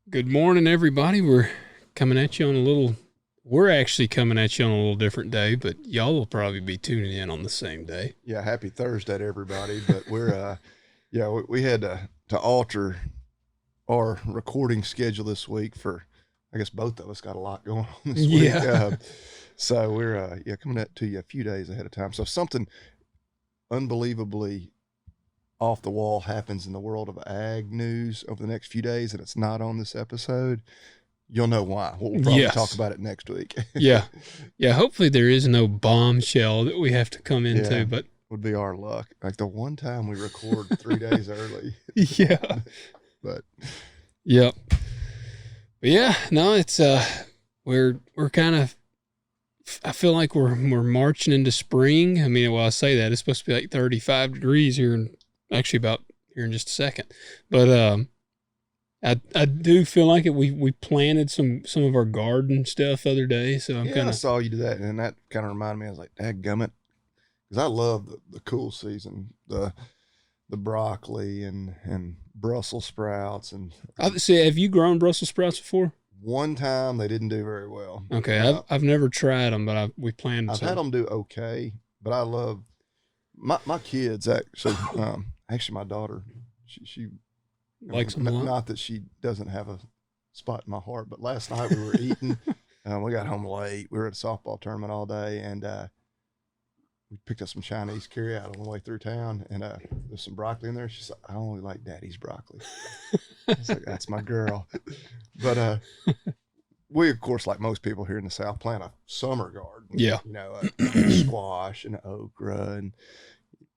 Good morning, everybody. We're actually coming at you on a little different day, but y'all will probably be tuning in on the same day. Yeah, happy Thursday to everybody. But yeah, we had to alter our recording schedule this week for, I guess both of us got a lot going on this week. Yeah. So we're yeah coming at to you a few days ahead of time. So if something unbelievably off the wall happens in the world of ag news over the next few days, and it's not on this episode, you'll know why. We'll probably talk Yes. about it next week. Yeah. Yeah. Hopefully, there is no bombshell that we have to come Yeah, into, but would be our luck. Like the one time we record 3 days early, yeah. but Yep. But yeah, no, we're kind of, I feel like we're marching into spring. I mean, well, I say that it's supposed to be like 35 degrees here, and actually about here in just a second. But I do feel like it. We planted some of our garden stuff the other day, so I'm yeah, kind I of saw you do that, and that kind of reminded me. I was like, "Dadgummit," because I love the cool season, the broccoli and Brussels sprouts. And I see. Have you grown Brussels sprouts before? one time they didn't do very well. Okay, I've never tried them, but we planted I've had some. them do okay, but I love my kids actually. Actually, my daughter, she I Like mean, some a lot. not that she doesn't have a spot in my heart, but last night we were eating. We got home late. We were at a softball tournament all day, and we picked up some Chinese carryout on the way through town, and there's some broccoli in there. She's like, "I only like Daddy's broccoli." I was like, "That's my girl." But we, of course, like most people here in the South, plant a summer garden. Yeah. Squash and okra, and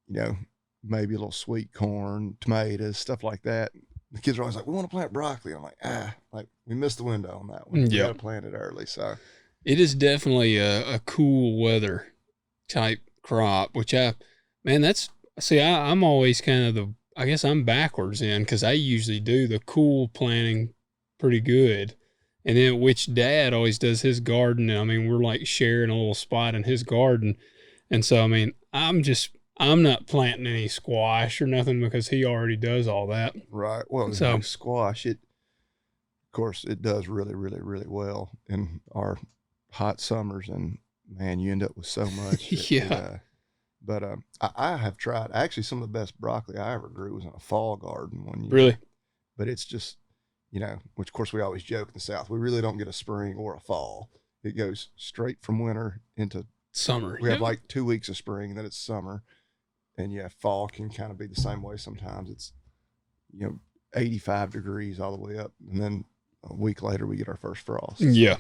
you know, maybe a little sweet corn, tomatoes, stuff like that. The kids are always like, "We want to plant broccoli." I'm like we missed the window on that one. We got Yeah. to plant it early. So It is definitely a cool weather type crop, which man, I'm always kind of I guess I'm backwards in because I usually do the cool planting pretty good. And then which dad always does his garden. And I mean, we're like sharing a little spot in his garden. And so, I mean, I'm not planting any squash or nothing because he already does all that. right, well, So, squash. It Of course it does really, really, really well in our hot summers, and man, you end up with so much. yeah, But I have tried. Actually, some of the best broccoli I ever grew was in a fall garden one year. really. But it's just, which of course we always joke in the South, we really don't get a spring or a fall. It goes straight from winter into. Summer. We have Yeah. like 2 weeks of spring, and then it's summer, and yeah, fall can kind of be the same way sometimes. It's you know 85 degrees all the way up, and then a week later we get our first frost. Yeah.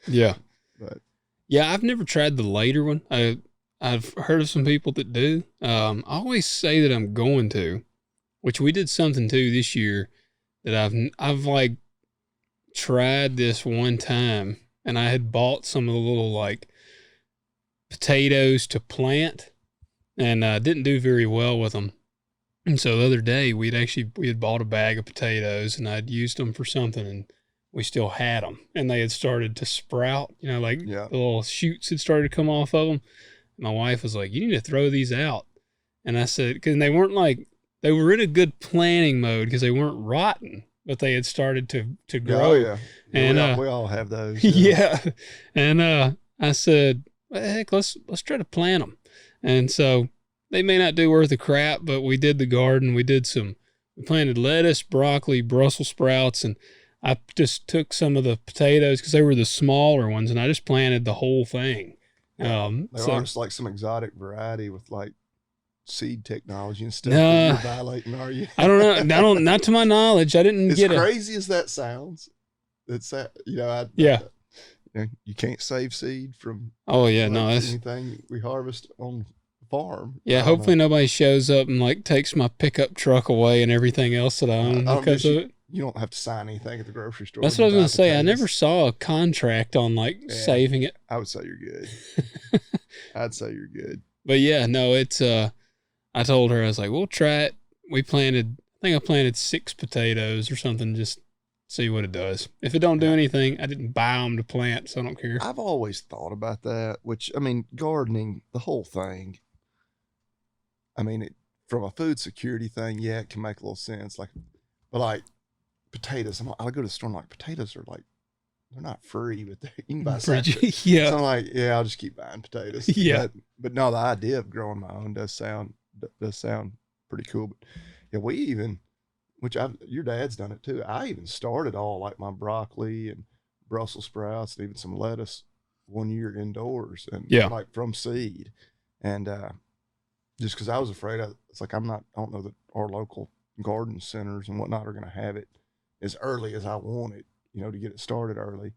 Yeah. But Yeah, I've never tried the later one. I've heard of some people that do. I always say that I'm going to, which we did something too this year that I've like tried this one time, and I had bought some of the little like potatoes to plant, and didn't do very well with them. And so the other day we had bought a bag of potatoes, and I'd used them for something, and we still had them, and they had started to sprout. Like yeah, the little shoots had started to come off of them. My wife was like, "You need to throw these out," and I said, "Because they were in a good planning mode because they weren't rotten, but they had started to oh grow." yeah, And we all have those. yeah, and I said, well, "Heck, let's try to plant them." And so they may not do worth a crap, but we did the garden. We planted lettuce, broccoli, Brussels sprouts, and I just took some of the potatoes because they were the smaller ones, and I just planted the whole thing. Yeah, there So aren't like some exotic variety with like seed technology and stuff that nah, you're violating, are you? I don't know. Not to my knowledge. I didn't As get a crazy as that sounds, it's that yeah. you can't save seed from Oh yeah, like no, that's anything we harvest on the farm. I yeah. don't know. Hopefully nobody shows up and like takes my pickup truck away and everything else that I own I don't because guess of it. you don't have to sign anything at the grocery store That's when what I you was gonna buy say. I never potatoes. saw a contract on like Yeah, saving it. I would say you're good. I'd say you're good. But yeah, no, it's I told her I was like, we'll try it. I think I planted 6 potatoes or something, just see what it does. If it don't do Yeah. anything, I didn't buy them to plant, so I don't care. I've always thought about that, which I mean, gardening, the whole thing. I mean, from a food security thing, yeah, it can make a little sense. But like potatoes. I go to the store and like potatoes are like, they're not free, but you can buy Pretty- sacks. yeah. So I'm like, yeah, I'll just keep buying potatoes. Yeah. But no, the idea of growing my own does sound pretty cool. But yeah, we even, your dad's done it too. I even started all like my broccoli and Brussels sprouts and even some lettuce one year indoors and Yeah. like from seed. And just because I was afraid it's like I don't know that our local garden centers and whatnot are going to have it as early as I want it, to get it started early.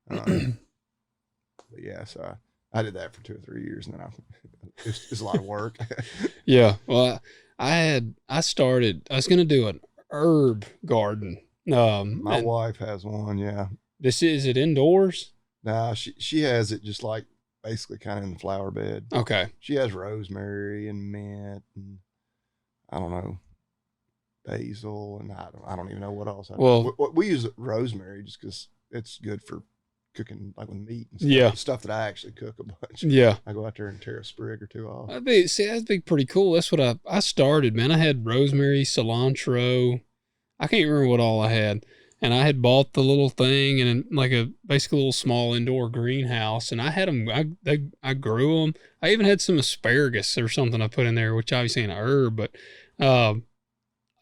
But yeah, so I did that for 2 or 3 years, and then it's a lot of work. Yeah. Well, I was going to do an herb garden. My And wife has one, yeah. is it indoors? Nah, she has it just like basically kind of in the flower bed. Okay. She has rosemary and mint and I don't know, basil, and I don't even know what else. Well- we use rosemary just because it's good for cooking like with meat and stuff. Yeah. Stuff that I actually cook a bunch. Yeah. I go out there and tear a sprig or two off. That'd be pretty cool. That's what I started, man. I had rosemary, cilantro. I can't remember what all I had. And I had bought the little thing and like basically a little small indoor greenhouse. And I had them, I grew them. I even had some asparagus or something I put in there, which obviously ain't a herb, but,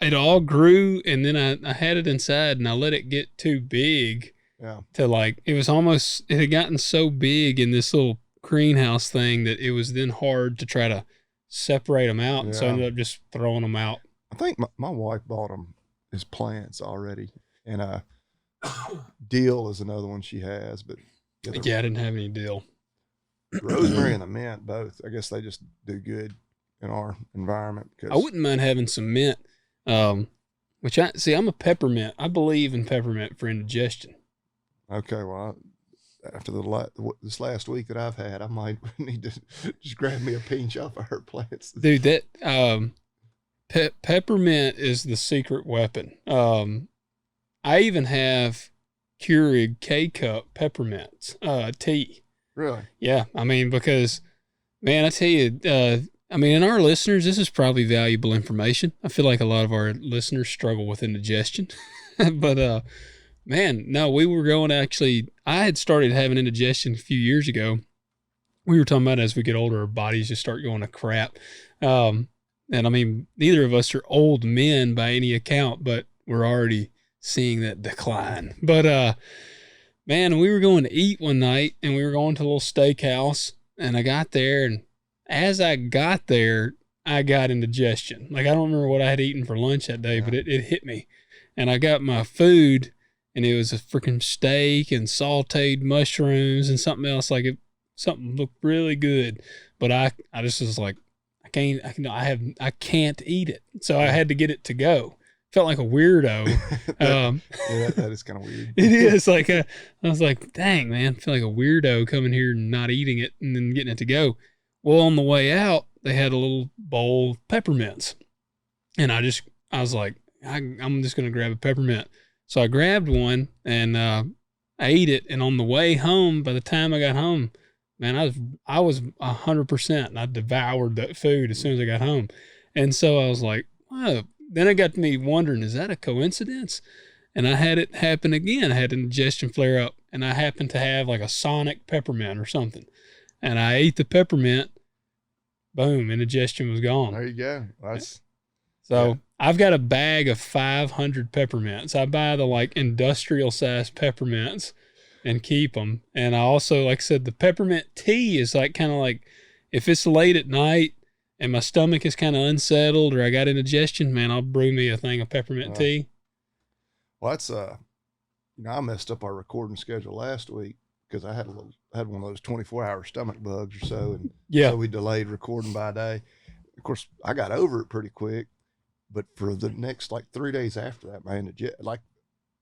it all grew. And then I had it inside and I let it get too big. Yeah. To like, it had gotten so big in this little greenhouse thing that it was then hard to try to separate them out. And so I ended up just throwing them out. I think my wife bought them as plants already. And dill is another one she has. But Yeah, I didn't have any dill. Rosemary and the mint, both. I guess they just do good in our environment. I wouldn't mind having some mint, which I'm a peppermint. I believe in peppermint for indigestion. Okay, well, after this last week that I've had, I might need to just grab me a pinch off of her plants. Dude, that peppermint is the secret weapon. I even have Keurig K-Cup peppermint tea. Really? Yeah, I mean, because, man, I tell you, and our listeners, this is probably valuable information. I feel like a lot of our listeners struggle with indigestion. But, man, no, we were I had started having indigestion a few years ago. We were talking about as we get older, our bodies just start going to crap. And I mean, neither of us are old men by any account, but we're already seeing that decline. But, man, we were going to eat one night and we were going to a little steakhouse and I got there, and as I got there, I got indigestion. Like, I don't remember what I had eaten for lunch that day, but it hit me. And I got my food and it was a freaking steak and sauteed mushrooms and something else. Something looked really good, but I just was like, I can't eat it. So I had to get it to go. Felt like a weirdo. Yeah, that is kind of weird. It is like I was like, dang, man, I feel like a weirdo coming here and not eating it and then getting it to go. Well, on the way out, they had a little bowl of peppermints, and I was like, I'm just gonna grab a peppermint. So I grabbed one and I ate it. And on the way home, by the time I got home, man, I was 100%, and I devoured that food as soon as I got home. And so I was like, wow. Then it got me wondering, is that a coincidence? And I had it happen again. I had an indigestion flare up, and I happened to have like a Sonic peppermint or something. And I ate the peppermint, boom, indigestion was gone. There you go. So I've got a bag of 500 peppermints. I buy the like industrial size peppermints and keep them. And I also, like I said, the peppermint tea is like kind of like, if it's late at night and my stomach is kind of unsettled or I got indigestion, man, I'll brew me a thing of peppermint tea. Well, that's I messed up our recording schedule last week because I had one of those 24-hour stomach bugs or so, and so we delayed recording by a day. Of course, I got over it pretty quick, but for the next like 3 days after that, man,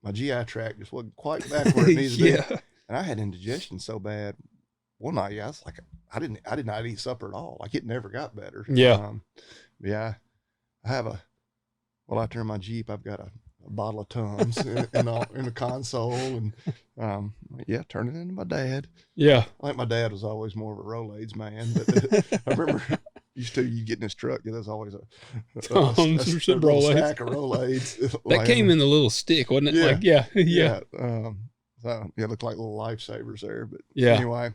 my GI tract just wasn't quite back where it needed to be, and I had indigestion so bad. One night, I was like, I did not eat supper at all. Like, it never got better. I turn my Jeep, I've got a bottle of Tums in the console, and turn it into my dad. I think my dad was always more of a Rolaids man, but I remember used to, you get in this truck, there's always a Some little Rolaids. stack of Rolaids. That came in the little stick, wasn't it? Yeah. Like, yeah. So it looked like little lifesavers there. But Yeah. anyway.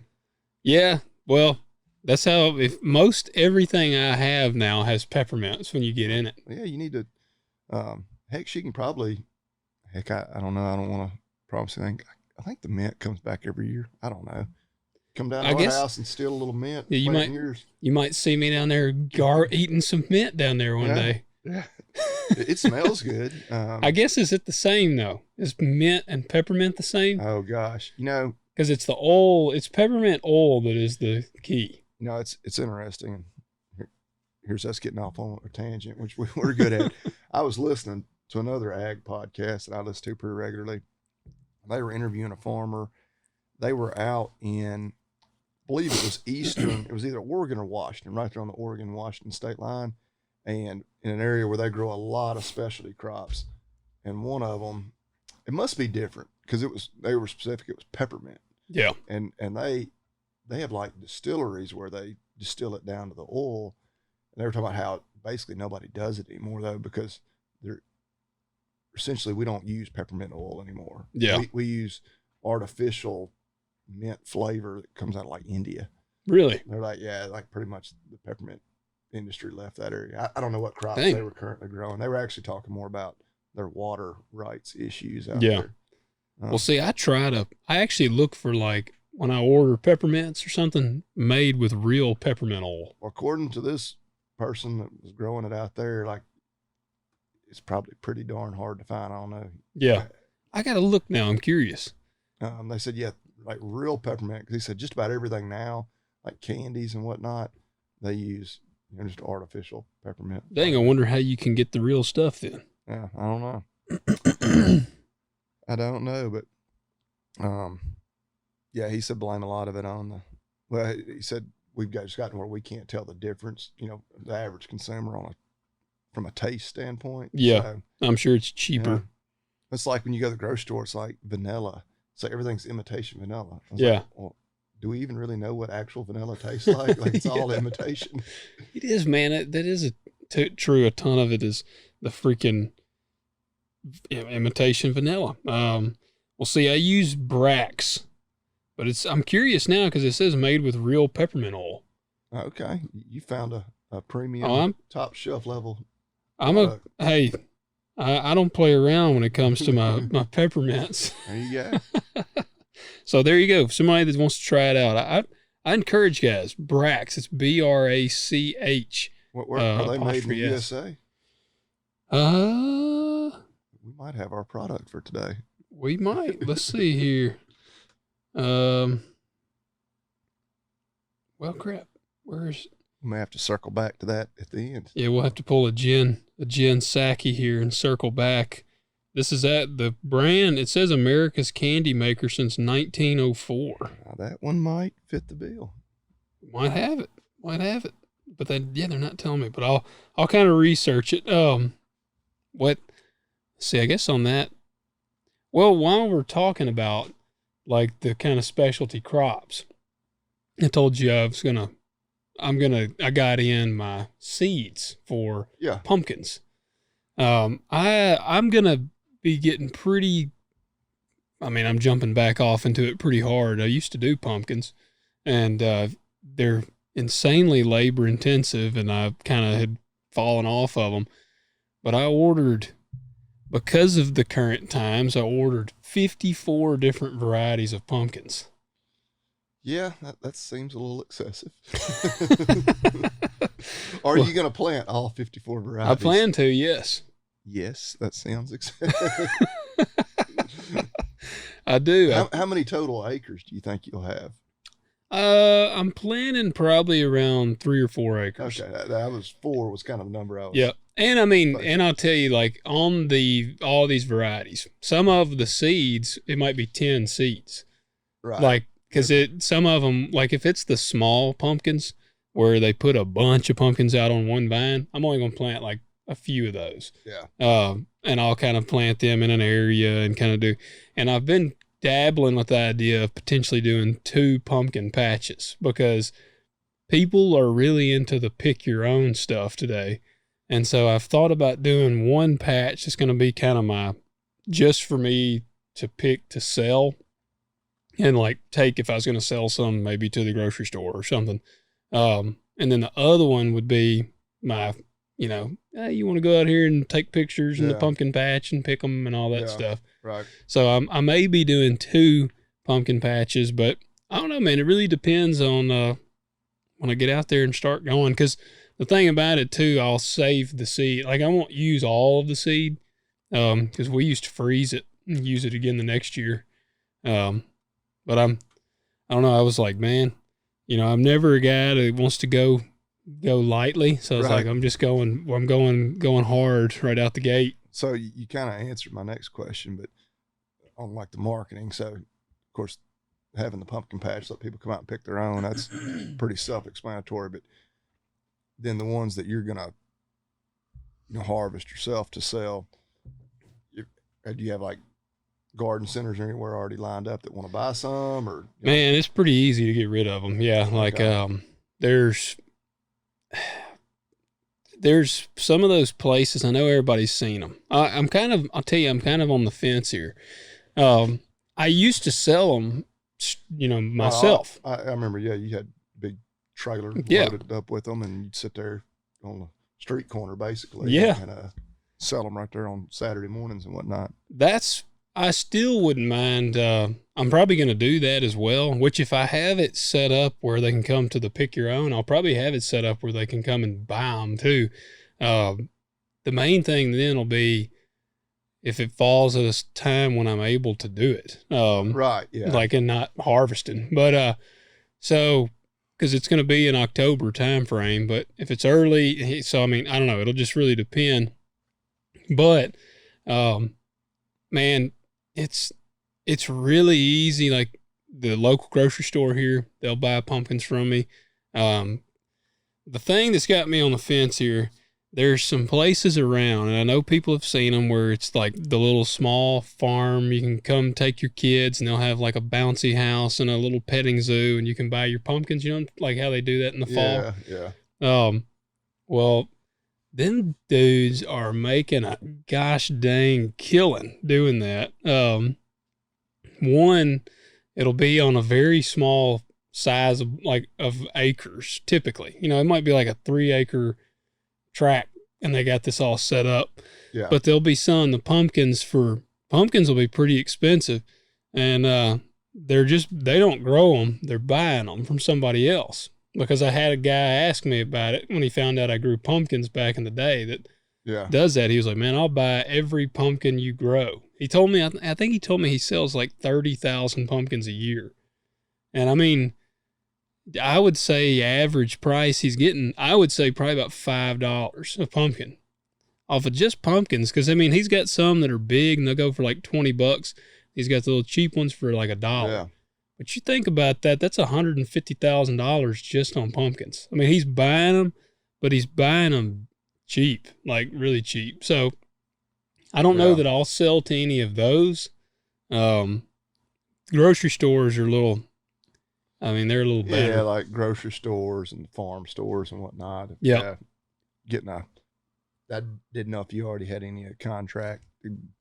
Yeah. Well, that's how, if most everything I have now has peppermints when you get in it. Yeah, you need to, heck, she can probably, I don't know. I don't want to promise anything. I think the mint comes back every year. I don't know. Come down to our house and steal a little mint. Yeah, you might see me down there eating some mint down there one day. Yeah. It smells good. I guess, is it the same though? Is mint and peppermint the same? Oh gosh, because it's the oil. It's peppermint oil that is the key. It's interesting. Here's us getting off on a tangent, which we're good at. I was listening to another ag podcast that I listen to pretty regularly. They were interviewing a farmer. They were out in, I believe it was eastern. It was either Oregon or Washington, right there on the Oregon-Washington state line, and in an area where they grow a lot of specialty crops. And one of them, it must be different because they were specific. It was peppermint. Yeah. And they have like distilleries where they distill it down to the oil. And they were talking about how basically nobody does it anymore though, because essentially we don't use peppermint oil anymore. Yeah. We use artificial mint flavor that comes out of like India. Really? They're like, yeah, like pretty much the peppermint industry left that area. I don't know what crops they were currently growing. They were actually talking more about their water rights issues out there. Well, see, I actually look for, like, when I order peppermints or something, made with real peppermint oil. Well, according to this person that was growing it out there, like, it's probably pretty darn hard to find. I don't know. Yeah. I got to look now. I'm curious. They said, yeah, like real peppermint. Because he said just about everything now, like candies and whatnot, they use just artificial peppermint. Dang, I wonder how you can get the real stuff then. Yeah, I don't know. I don't know, but yeah, he said blame a lot of it on he said we've just gotten where we can't tell the difference, the average consumer from a taste standpoint. Yeah, so, I'm sure it's cheaper. It's like when you go to the grocery store, it's like vanilla. So everything's imitation vanilla. Yeah. Like, well, do we even really know what actual vanilla tastes like? Like it's all imitation. It is, man. That is true. A ton of it is the freaking imitation vanilla. Well, see, I use Brax, but I'm curious now because it says made with real peppermint oil. Okay, you found a premium, top shelf level. Hey, I don't play around when it comes to my peppermints. There you go. So there you go. Somebody that wants to try it out, I encourage guys. Brax, it's BRACH. Where are they made in the USA? We might have our product for today. We might. Let's see here. Well, crap. We may have to circle back to that at the end. Yeah, we'll have to pull a Jen Psaki here and circle back. This is at the brand. It says America's Candy Maker since 1904. Now that one might fit the bill. Might have it. But they're not telling me. But I'll kind of research it. See, I guess on that. Well, while we're talking about like the kind of specialty crops, I told you I got in my seeds for pumpkins. I'm gonna be getting I'm jumping back off into it pretty hard. I used to do pumpkins, and they're insanely labor intensive, and I kind of had fallen off of them. But because of the current times, I ordered 54 different varieties of pumpkins. Yeah, that seems a little excessive. Are you going to plant all 54 varieties? I plan to, yes. Yes, that sounds excessive. I do. How many total acres do you think you'll have? I'm planning probably around 3 or 4 acres. Okay, that was 4 was kind of the number I was. Yeah. And and I'll tell you, like on all these varieties, some of the seeds, it might be 10 seeds. Right. Like, because some of them, like if it's the small pumpkins where they put a bunch of pumpkins out on one vine, I'm only going to plant like a few of those. Yeah. And I'll kind of plant them in an area and kind of and I've been dabbling with the idea of potentially doing 2 pumpkin patches because people are really into the pick your own stuff today. And so I've thought about doing one patch that's going to be kind of my, just for me to pick to sell and like take, if I was going to sell some, maybe to the grocery store or something. And then the other one would be my, hey, you want to go out here and take pictures in the pumpkin patch and pick them and all that stuff. Right. So I may be doing 2 pumpkin patches, but I don't know, man. It really depends on when I get out there and start going. Because the thing about it too, I'll save the seed. Like I won't use all of the seed because we used to freeze it and use it again the next year. But I don't know. I was like, man, I'm never a guy that wants to go lightly. So I was like, I'm just going hard right out the gate. So you kind of answered my next question, but on like the marketing. So of course, having the pumpkin patch, let people come out and pick their own. That's pretty self-explanatory. But then the ones that you're gonna harvest yourself to sell, do you have like garden centers or anywhere already lined up that want to buy some? Or man, it's pretty easy to get rid of them. Yeah, like there's some of those places. I know everybody's seen them. I'll tell you, I'm kind of on the fence here. I used to sell them, myself. I remember, you had big trailer loaded up with them, and you'd sit there on the street corner basically, and sell them right there on Saturday mornings and whatnot. I still wouldn't mind. I'm probably going to do that as well, which if I have it set up where they can come to the pick your own, I'll probably have it set up where they can come and buy them too. The main thing then will be if it falls at a time when I'm able to do it. Right. Yeah. Like and not harvesting. But, so, cause it's going to be an October time frame, but if it's early, so, I mean, I don't know, it'll just really depend, but, man, it's really easy. Like the local grocery store here, they'll buy pumpkins from me. The thing that's got me on the fence here, there's some places around, and I know people have seen them where it's like the little small farm. You can come take your kids, and they'll have like a bouncy house and a little petting zoo, and you can buy your pumpkins. Like how they do that in the fall. Yeah. Well, them dudes are making a gosh dang killing doing that. One, it'll be on a very small size of acres, typically. It might be like a 3-acre tract, and they got this all set up. Yeah. But there'll be the pumpkins will be pretty expensive, and they don't grow them, they're buying them from somebody else. Because I had a guy ask me about it when he found out I grew pumpkins back in the day that does that. He was like, man, I'll buy every pumpkin you grow. He told me, I think he told me he sells like 30,000 pumpkins a year. And I mean, I would say average price he's getting, I would say probably about $5 a pumpkin off of just pumpkins. Cause I mean, he's got some that are big and they'll go for like $20. He's got the little cheap ones for like $1. Yeah. But you think about that, that's $150,000 just on pumpkins. I mean, he's buying them, but he's buying them cheap, like really cheap. So I don't know that I'll sell to any of those. Grocery stores are they're a little better. Yeah, like grocery stores and farm stores and whatnot. Yeah. I didn't know if you already had any contract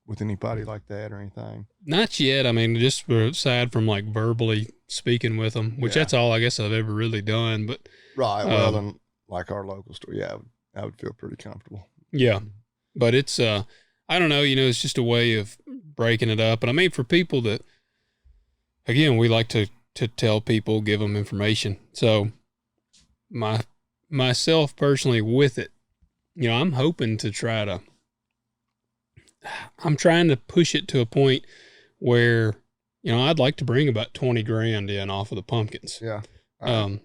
with anybody like that or anything. Not yet. I mean, just aside from like verbally speaking with them, which that's all I guess I've ever really done. But right. Well, then like our local store, I would feel pretty comfortable. Yeah. But it's, I don't know, it's just a way of breaking it up. And I mean, for people that, again, we like to tell people, give them information. So myself personally with it, I'm hoping to I'm trying to push it to a point where, I'd like to bring about 20 grand in off of the pumpkins. Yeah. I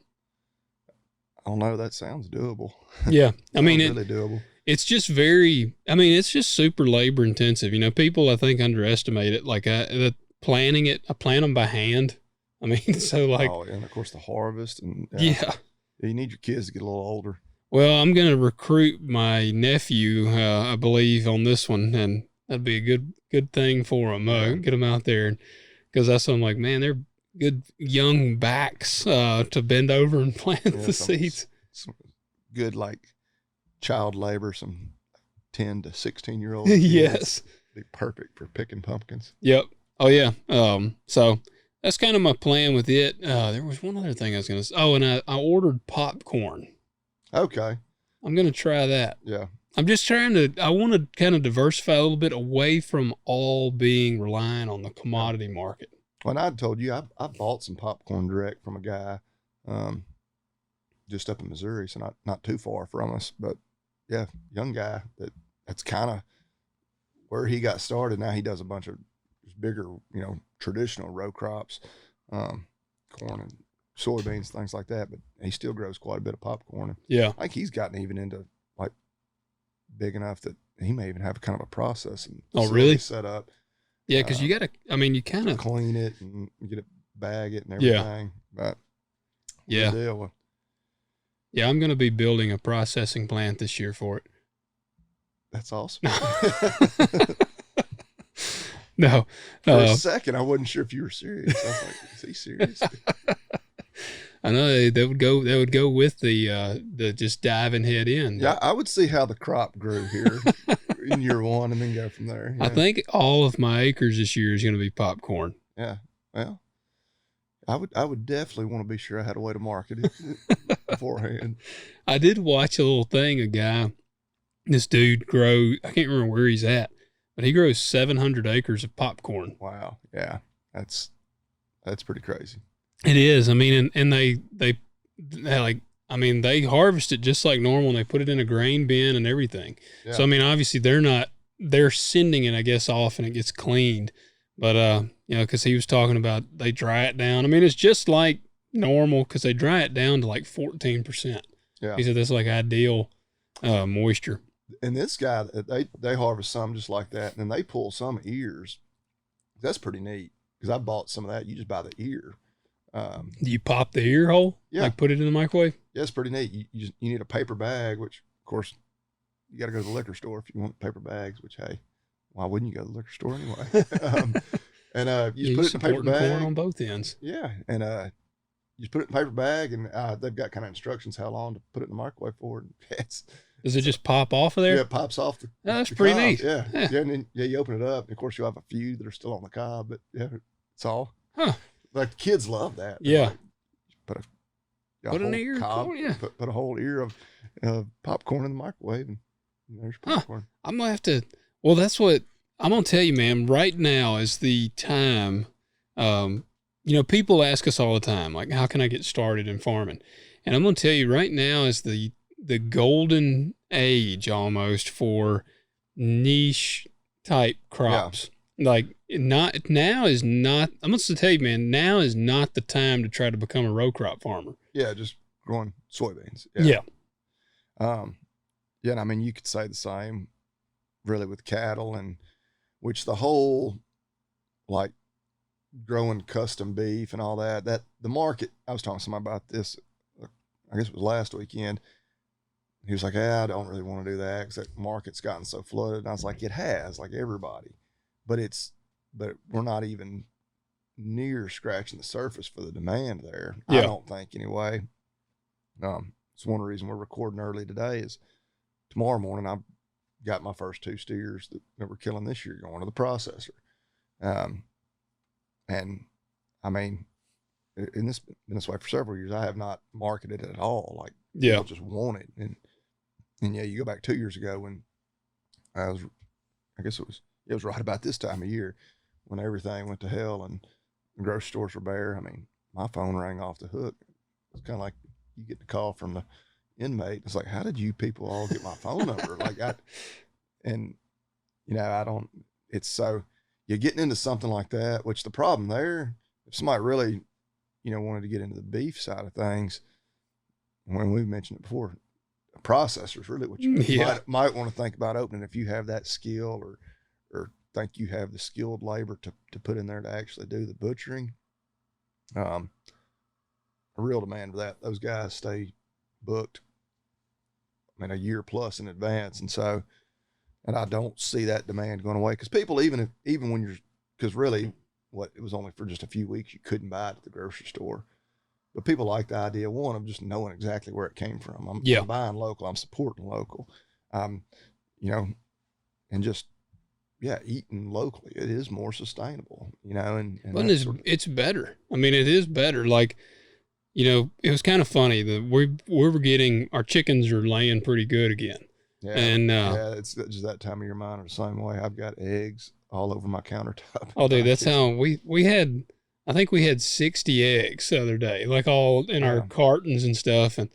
don't know. That sounds doable. Yeah. I mean, really doable. It's just it's just super labor intensive. People, I think, underestimate it. Like the planning it, I plant them by hand. I mean, so like, and of course the harvest and you need your kids to get a little older. Well, I'm going to recruit my nephew, I believe, on this one, and that'd be a good thing for him. Get them out there, because I'm like, man, good young backs to bend over and plant Yeah, the seeds. some good like child labor, some 10 to 16-year-old kids. Yes. Be perfect for picking pumpkins. Yep. Oh yeah. So that's kind of my plan with it. There was one other thing I was gonna say. Oh, and I ordered popcorn. Okay. I'm gonna try that. Yeah. I'm just trying to. I want to kind of diversify a little bit away from all being reliant on the Yeah. commodity market. When I told you, I bought some popcorn direct from a guy, um, just up in Missouri, so not too far from us. But yeah, young guy that's kind of where he got started. Now he does a bunch of bigger, traditional row crops, corn and soybeans, things like that. But he still grows quite a bit of popcorn. Yeah. I think he's gotten even into like big enough that he may even have kind of a processing really? set up. Yeah, because you got to. I mean, you kind of clean it and get it, bag it, and Yeah. everything. But Yeah. good deal. Yeah, I'm going to be building a processing plant this year for it. That's awesome. No. For a second, I wasn't sure if you were serious. I was like, is he serious? I know they would go with the just diving head in. Yeah, I would see how the crop grew here in year one and then go from there. I think all of my acres this year is going to be popcorn. Yeah. Well, I would definitely want to be sure I had a way to market it beforehand. I did watch a little thing. This dude I can't remember where he's at, but he grows 700 acres of popcorn. Wow. Yeah. That's pretty crazy. It is. I mean, and they like, I mean, they harvest it just like normal and they put it in a grain bin and everything. Yeah. So, I mean, obviously they're sending it, I guess, off and it gets cleaned. But, cause he was talking about they dry it down. I mean, it's just like normal cause they dry it down to like 14%. Yeah. He said that's like ideal, moisture. And this guy, they harvest some just like that. And then they pull some ears. That's pretty neat. Cause I bought some of that. You just buy the ear. Do you pop the ear hole? Yeah. Like put it in the microwave? Yeah, it's pretty neat. You need a paper bag, which of course you got to go to the liquor store if you want paper bags. Which hey, why wouldn't you go to the liquor store anyway? And you just put it in a paper bag. Corn on both ends. Yeah, and you just put it in a paper bag, and they've got kind of instructions how long to put it in the microwave for. Does it just pop off of there? Yeah, it pops off that's the pretty cob. neat. Yeah, and then you open it up, and of course you'll have a few that are still on the cob, but yeah, it's all. Huh. Like the kids love that. Yeah. Like, put an ear of corn, yeah. Put a whole ear of popcorn in the microwave, and there's popcorn. I'm gonna have to. Well, that's what I'm gonna tell you, man. Right now is the time. People ask us all the time, like, how can I get started in farming? And I'm gonna tell you, right now is the golden age almost for niche type crops. Yeah. Like now is not. I'm gonna tell you, man. Now is not the time to try to become a row crop farmer. Yeah, just growing soybeans. Yeah. And I mean, you could say the same, really, with cattle, and which the whole like growing custom beef and all that. That the market. I was talking to somebody about this. I guess it was last weekend. He was like, I don't really want to do that because that market's gotten so flooded. And I was like, it has, like everybody. But we're not even near scratching the surface for the demand there. Yeah. I don't think anyway. It's one reason we're recording early today is tomorrow morning I've got my first 2 steers that we're killing this year going to the processor. And I mean, in this way for several years, I have not marketed it at all. Like, people just want it. And yeah, you go back 2 years ago when I guess it was right about this time of year when everything went to hell and the grocery stores were bare. I mean, my phone rang off the hook. It's kind of like you get the call from the inmate. It's like, how did you people all get my phone number? It's so you're getting into something like that, which the problem there, if somebody really, wanted to get into the beef side of things, when we've mentioned it before, processors really what you might want to think about opening if you have that skill or think you have the skilled labor to put in there to actually do the butchering. A real demand for that. Those guys stay booked, I mean, a year plus in advance. And I don't see that demand going away because people, even when because really it was only for just a few weeks. You couldn't buy it at the grocery store. But people like the idea, one, of just knowing exactly where it came from. I'm buying local. I'm supporting local. You know, and just, yeah, eating locally. It is more sustainable, you know, and Well, it's better. I mean, it is better. Like, you know, it was kind of funny that we were getting, our chickens are laying pretty good again. yeah, And, yeah, it's just that time of year. Mine are the same way. I've got eggs all over my countertop. oh, dude, that's how we had, I think we had 60 eggs the other day, like all in our cartons and stuff. And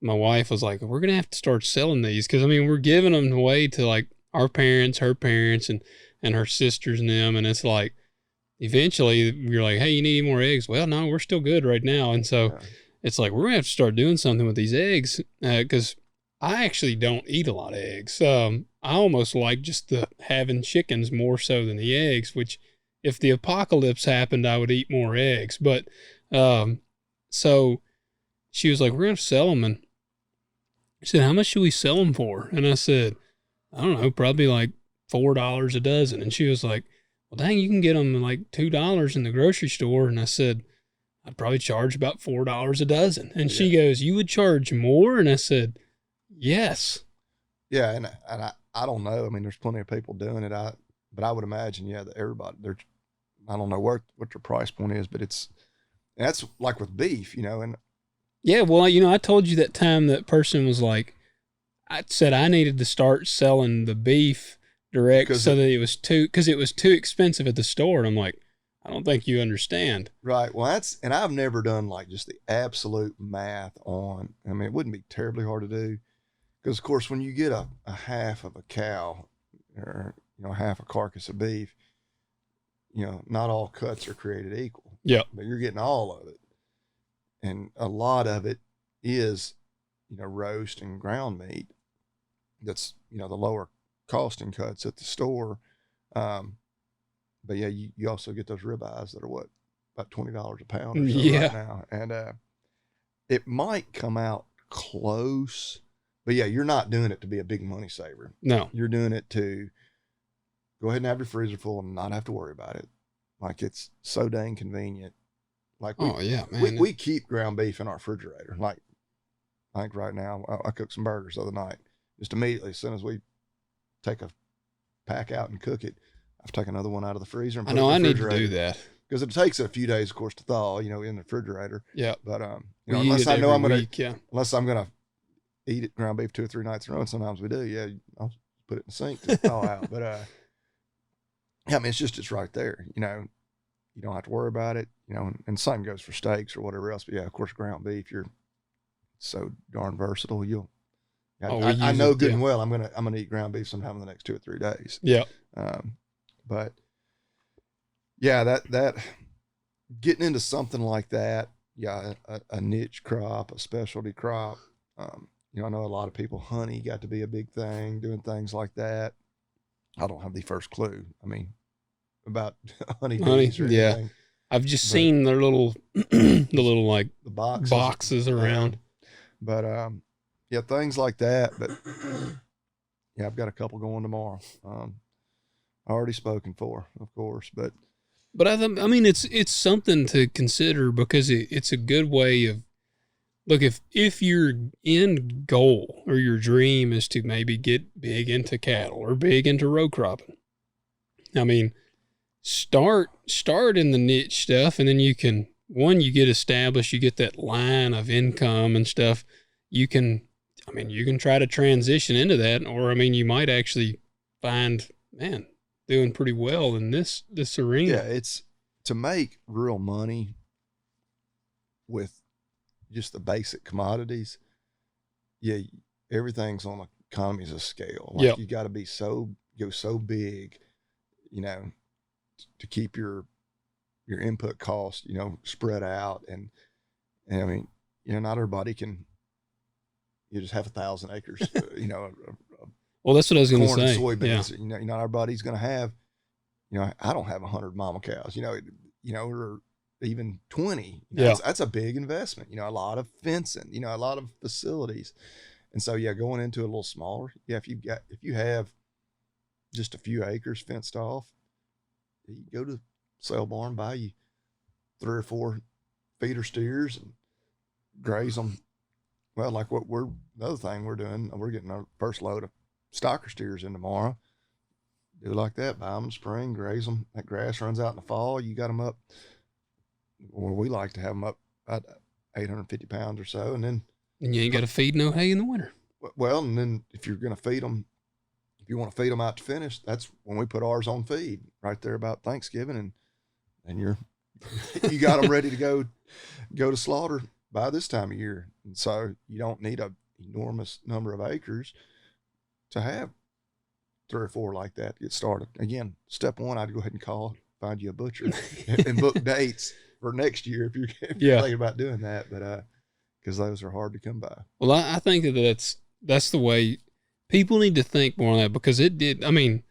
my wife was like, we're going to have to start selling these. Cause I mean, we're giving them away to like our parents, her parents, and her sisters and them. And it's like, eventually you're like, hey, you need any more eggs? Well, no, we're still good right now. And so it's like, we're going to have to start doing something with these eggs. Cause I actually don't eat a lot of eggs. I almost like just having chickens more so than the eggs, which if the apocalypse happened, I would eat more eggs. But, so she was like, we're going to sell them. And I said, how much should we sell them for? And I said, I don't know, probably like $4 a dozen. And she was like, well, dang, you can get them like $2 in the grocery store. And I said, I'd probably charge about $4 a dozen. And she goes, you would charge more? And I said, yes. Yeah. And I don't know. I mean, there's plenty of people doing it. But I would imagine, that everybody, I don't know what their price point is, but that's like with beef, and. Yeah. Well, I told you that time that person was like, I said I needed to start selling the beef direct so that it was too expensive at the store. And I'm like, I don't think you understand. Right. Well, and I've never done like just the absolute math on, I mean, it wouldn't be terribly hard to do because of course, when you get a half of a cow or, half a carcass of beef, not all cuts are created equal. Yeah. But you're getting all of it. And a lot of it is, roast and ground meat. That's, the lower costing cuts at the store. But yeah, you also get those ribeyes that are about $20 a pound or so right now. And it might come out close, but yeah, you're not doing it to be a big money saver. No. You're doing it to go ahead and have your freezer full and not have to worry about it. Like it's so dang convenient. Like we keep ground beef in our refrigerator. Like I think right now I cooked some burgers the other night. Just immediately, as soon as we take a pack out and cook it, I've taken another one out of the freezer and put it in the refrigerator. I need to do that. Because it takes a few days, of course, to thaw, in the refrigerator. Yeah. But, unless I know unless I'm going to eat it ground beef 2 or 3 nights in a row, and sometimes we do, I'll put it in the sink to thaw out. But, I mean, it's right there, you don't have to worry about it, and same goes for steaks or whatever else. But yeah, of course, ground beef, you're so darn versatile. I know good and well I'm gonna eat ground beef sometime in the next 2 or 3 days. Yeah. But yeah, that getting into something like that, a niche crop, a specialty crop. I know a lot of people, honey got to be a big thing, doing things like that. I don't have the first clue. I mean, about honey or anything. I've just seen their little, like the boxes around. But yeah, things like that. But yeah, I've got a couple going tomorrow. Already spoken for, of course, but I mean, it's something to consider because it's a good way of, look, if your end goal or your dream is to maybe get big into cattle or big into row cropping, I mean, start in the niche stuff, and then you get established, you get that line of income and stuff. You can try to transition into that, or, I mean, you might actually find, man, doing pretty well in this arena. Yeah, it's to make real money with just the basic commodities. Yeah, everything's on economies of scale. Like you got to go so big, to keep your input cost, spread out. And I mean, not everybody can. You just have 1,000 acres, well, that's what I was going to say. Corn and soybeans. Not everybody's going to have. I don't have 100 mama cows. Or even 20. That's a big investment. A lot of fencing. A lot of facilities, and so going into a little smaller. If you have just a few acres fenced off, you go to sale barn, buy you 3 or 4 feeder steers and graze them. Well, like the other thing we're doing, we're getting our first load of stocker steers in tomorrow. Do like that, buy them in spring, graze them. That grass runs out in the fall. You got them up, or we like to have them up about 850 pounds or so. And you ain't got to feed no hay in the winter. Well, and then if you're going to feed them, if you want to feed them out to finish, that's when we put ours on feed right there about Thanksgiving. And you got them ready to go to slaughter by this time of year. And so you don't need an enormous number of acres to have 3 or 4 like that to get started. Again, step one, I'd go ahead and find you a butcher and book dates for next year if you're thinking about doing that. But because those are hard to come by. Well, I think that's the way people need to think more on that, because it did. I mean,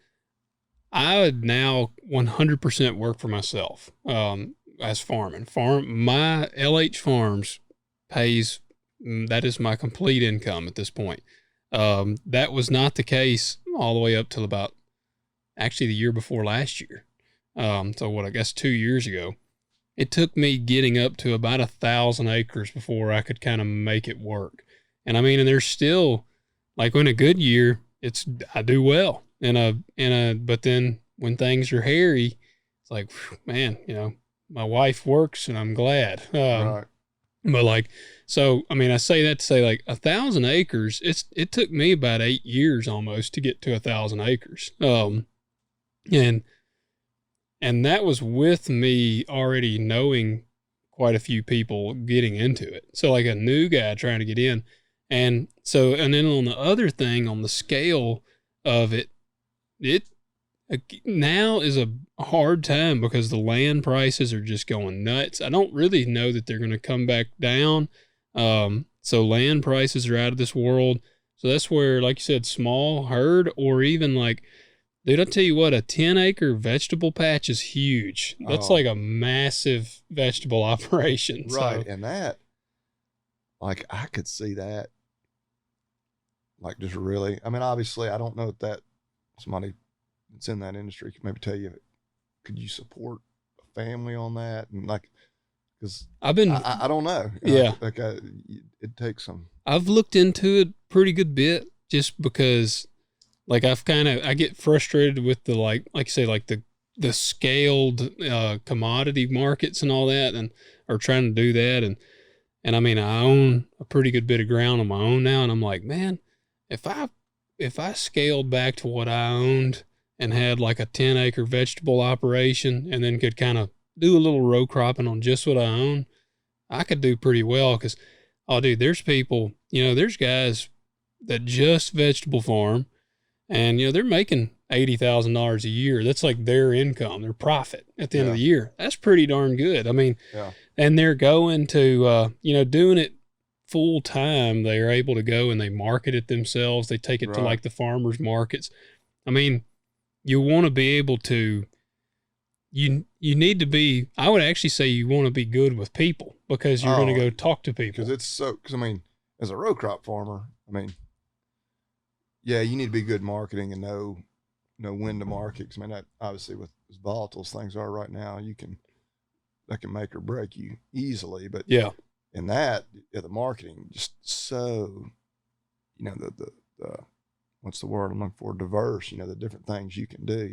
I would now 100% work for myself as farming. My LH Farms pays, that is my complete income at this point. That was not the case all the way up till about actually the year before last year. So what, I guess 2 years ago, it took me getting up to about 1,000 acres before I could kind of make it work. And I mean, and there's still, like, in a good year, I do well. But then when things are hairy, it's like, man, my wife works and I'm glad. Right. But like, so, I mean, I say that to say, like, 1,000 acres, it took me about 8 years almost to get to 1,000 acres. And that was with me already knowing quite a few people getting into it. So like a new guy trying to get in. And then on the other thing, on the scale of it now is a hard time because the land prices are just going nuts. I don't really know that they're going to come back down. So land prices are out of this world. So that's where, like you said, small herd, or even like, dude, I'll tell you what, a 10-acre vegetable patch is huge. That's like a massive vegetable operation. Right. So. And that, like, I could see that, like, just really, I mean, obviously, I don't know if that somebody that's in that industry could maybe tell you, could you support a family on that? And like, because I don't know. Yeah. It takes some. I've looked into it pretty good bit just because, like, I get frustrated with the, like you say, like the scaled commodity markets and all that, and or trying to do that. And I mean, I own a pretty good bit of ground on my own now. And I'm like, man, if I scaled back to what I owned and had like a 10-acre vegetable operation and then could kind of do a little row cropping on just what I own, I could do pretty well. Cause, oh dude, there's people, there's guys that just vegetable farm, and, they're making $80,000 a year. That's like their income, their profit at the end of the year. That's pretty darn good. I mean, and they're going to, doing it full time. They're able to go and they market it themselves. They take it to like the farmers markets. I mean, you want to be able to, you need to be, I would actually say you want to be good with people, because you're going to go talk to people. Because I mean, as a row crop farmer, I mean, yeah, you need to be good marketing and know when to market. Cause I mean, that obviously with as volatile as things are right now, that can make or break you easily. But in that, the marketing just so, the what's the word I'm looking for? Diverse. The different things you can do.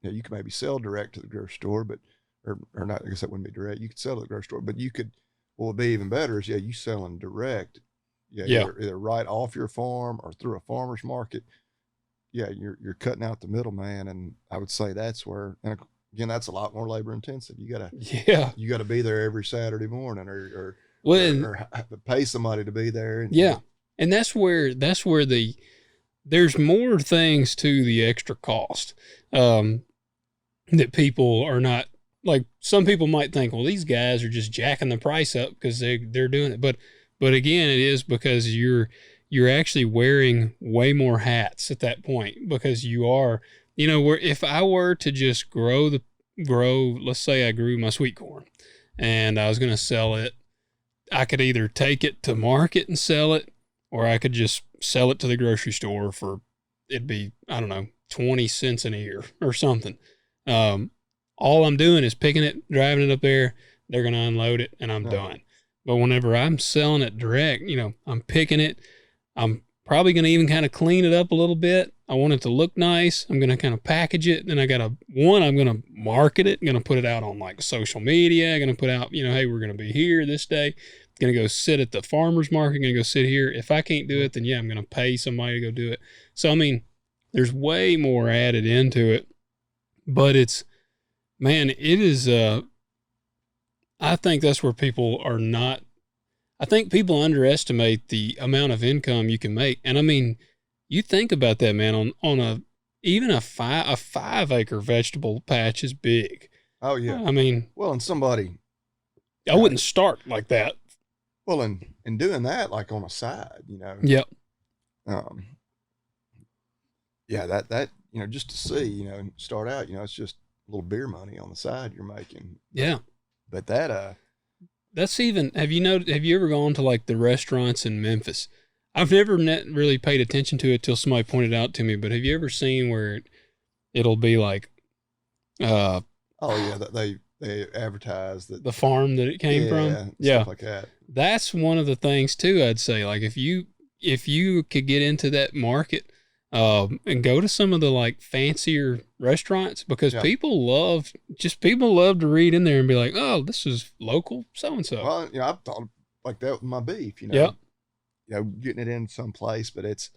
You can maybe sell direct to the grocery store, but or not. I guess that wouldn't be direct. You could sell to the grocery store, but you could. What would be even better is you selling direct. Either right off your farm or through a farmer's market. Yeah, you're cutting out the middleman, and I would say that's where. And again, that's a lot more labor intensive. You gotta be there every Saturday morning, or pay somebody to be there. And that's where there's more things to the extra cost that people are not, like, some people might think, well, these guys are just jacking the price up because they're doing it, but again, it is because you're actually wearing way more hats at that point, because you are, where if I were to just grow, let's say I grew my sweet corn and I was going to sell it, I could either take it to market and sell it, or I could just sell it to the grocery store for, it'd be, I don't know, 20 cents an ear or something. All I'm doing is picking it, driving it up there. They're going to unload it, and I'm Yeah. done. But whenever I'm selling it direct, I'm picking it. I'm probably going to even kind of clean it up a little bit. I want it to look nice. I'm going to kind of package it. Then I'm going to market it. I'm going to put it out on like social media. I'm going to put out, hey, we're going to be here this day. Going to go sit at the farmer's market. Going to go sit here. If I can't do it, then yeah, I'm going to pay somebody to go do it. So, I mean, there's way more added into it, but man, it is, I think that's where people are not. I think people underestimate the amount of income you can make. And I mean, you think about that, man, on even a 5 acre vegetable patch is big. Oh yeah. I mean, Well, and somebody, I wouldn't start like that. well, and doing that like on a side, Yep. Yeah, that just to see, start out, it's just a little beer money on the side you're making. Yeah. But that That's even, have you ever gone to like the restaurants in Memphis? I've never really paid attention to it till somebody pointed it out to me, but have you ever seen where it'll be like, oh yeah, that they advertise that the farm that it came from? Yeah. Stuff like that. That's one of the things too, I'd say. Like if you could get into that market, and go to some of the like fancier restaurants, because people love to read in there and be like, oh, this is local so-and-so. Well, I've thought like that with my beef, Yep. Getting it in someplace, but it's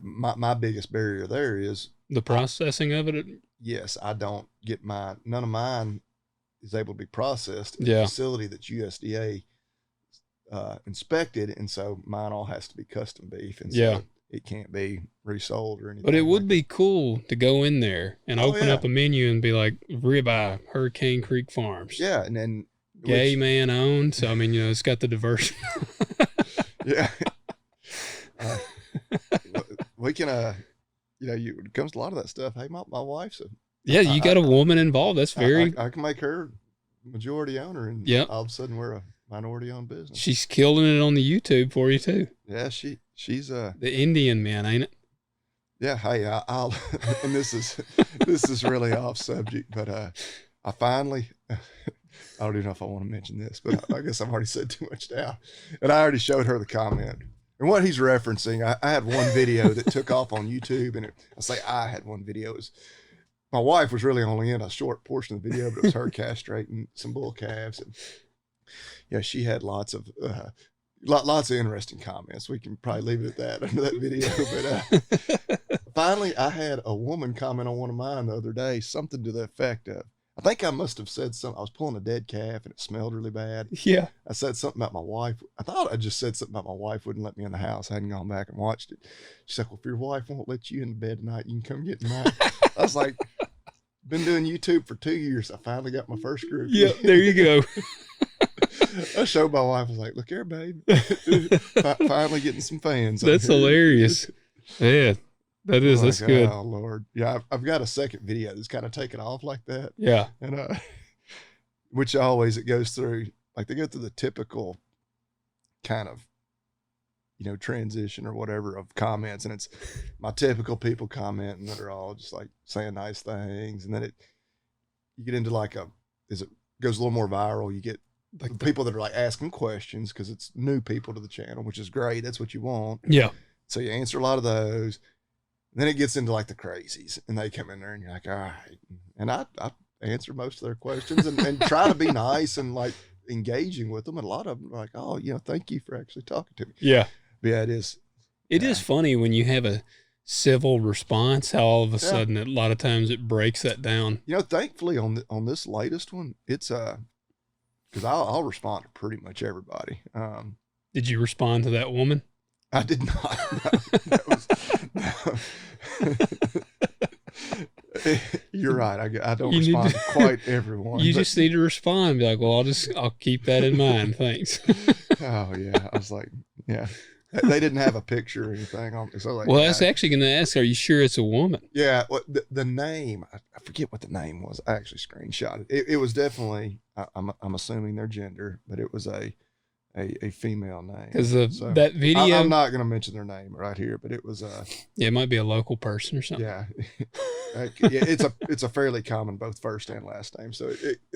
my biggest barrier there is The processing of it. yes, I don't get none of mine is able to be processed in Yeah. a facility that's USDA inspected, and so mine all has to be custom beef, and so Yeah. it can't be resold or anything. But it would like be cool to go in there and open up a menu and be like, ribeye, Hurricane Creek Farms. Yeah, and then Gay man owned. So, I mean, it's got the diversity. Yeah. We can, when it comes to a lot of that stuff, hey, my wife's Yeah, you got a woman involved. That's very. I can make her majority owner, and all of a sudden we're a minority owned business. She's killing it on the YouTube for you too. Yeah, she's the Indian man, ain't it? Yeah. Hey, I'll and this is really off subject, but I finally. I don't even know if I want to mention this, but I guess I've already said too much now. And I already showed her the comment. And what he's referencing, I had one video that took off on YouTube, and I had one video. My wife was really only in a short portion of the video, but it was her castrating some bull calves. And yeah, she had lots of interesting comments. We can probably leave it at that under that video. But finally, I had a woman comment on one of mine the other day, something to the effect of, I think I must have said something. I was pulling a dead calf and it smelled really bad. Yeah. I said something about my wife. I thought I just said something about my wife wouldn't let me in the house. I hadn't gone back and watched it. She's like, well, if your wife won't let you in bed tonight, you can come get in mine. I was like, been doing YouTube for 2 years. I finally got my first group. Yeah, there you go. I showed my wife. I was like, look here, babe. Finally getting some fans. That's hilarious. Yeah. That's good. Oh Lord. Yeah. I've got a second video that's kind of taken off like that. Yeah. And, which always it goes through, like they go through the typical kind of, transition or whatever of comments. And it's my typical people commenting that are all just like saying nice things. And then you get into like goes a little more viral. You get like people that are like asking questions because it's new people to the channel, which is great. That's what you want. Yeah. So you answer a lot of those. Then it gets into like the crazies, and they come in there and you're like, all right. And I answer most of their questions and try to be nice and like engaging with them. And a lot of them are like, oh, thank you for actually talking to me. Yeah. But yeah, it is. It is funny when you have a civil response, how all of a sudden, a lot of times it breaks that down. Thankfully on this latest one, it's because I'll respond to pretty much everybody. Did you respond to that woman? I did not. No. You're right. I don't respond to quite everyone. You just need to respond. Be like, well, I'll keep that in mind. Thanks. Oh yeah. I was like, yeah. They didn't have a picture or anything on me. So like, well, I was actually going to ask, are you sure it's a woman? Yeah. Well, the name, I forget what the name was. I actually screenshot it. It was definitely, I'm assuming their gender, but it was a a female name. Because So that video, I'm not going to mention their name right here, but it was yeah, it might be a local person or something. yeah, yeah, it's a fairly common both first and last name. So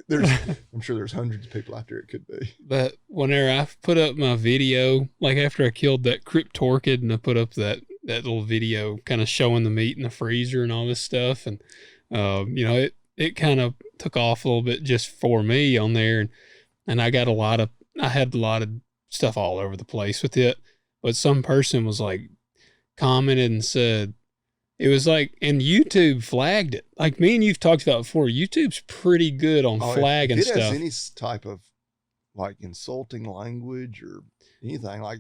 there's I'm sure there's hundreds of people out there it could be. But whenever I put up my video, like after I killed that cryptorchid, and I put up that little video kind of showing the meat in the freezer and all this stuff, and you know, it kind of took off a little bit just for me on there, and I had a lot of stuff all over the place with it. But some person was like commented and said it was like, and YouTube flagged it. Like me and you've talked about before, YouTube's pretty good on flagging if it stuff. has any type of like insulting language or anything, like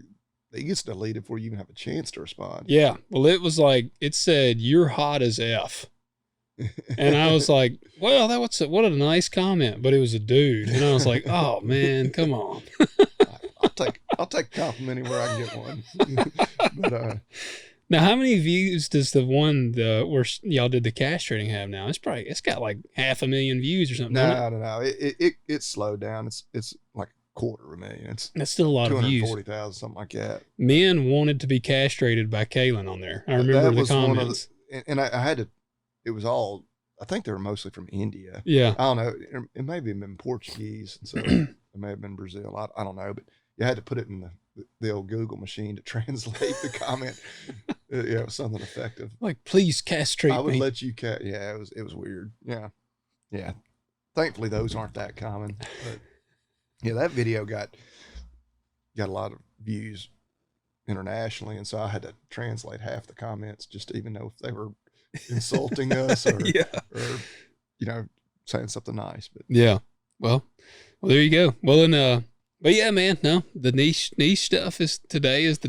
it gets deleted before you even have a chance to respond. Yeah. Well, it was like, it said, "You're hot as F." And I was like, well, what a nice comment, but it was a dude. And I was like, oh man, come on. I'll take compliment where I can get one. But now how many views does the one where y'all did the castrating have now? It's got like 500,000 views or something. No. It slowed down. It's like 250,000. That's still a lot of views. 240,000, something like that. Men wanted to be castrated by Kaylin on there. I remember the comments. And I had to. It was all, I think they were mostly from India. Yeah. I don't know. It may have been Portuguese. And so it may have been Brazil. I don't know. But you had to put it in the old Google machine to translate the comment. Yeah, it was something effective. Like, please castrate me. I would let you yeah, it was weird. Yeah. Yeah. Thankfully, those aren't that common. But yeah, that video got a lot of views internationally. And so I had to translate half the comments just to even know if they were insulting us or, or, you know, saying something nice. But yeah, well, there you go. Well, and but yeah, man, no, the niche stuff today is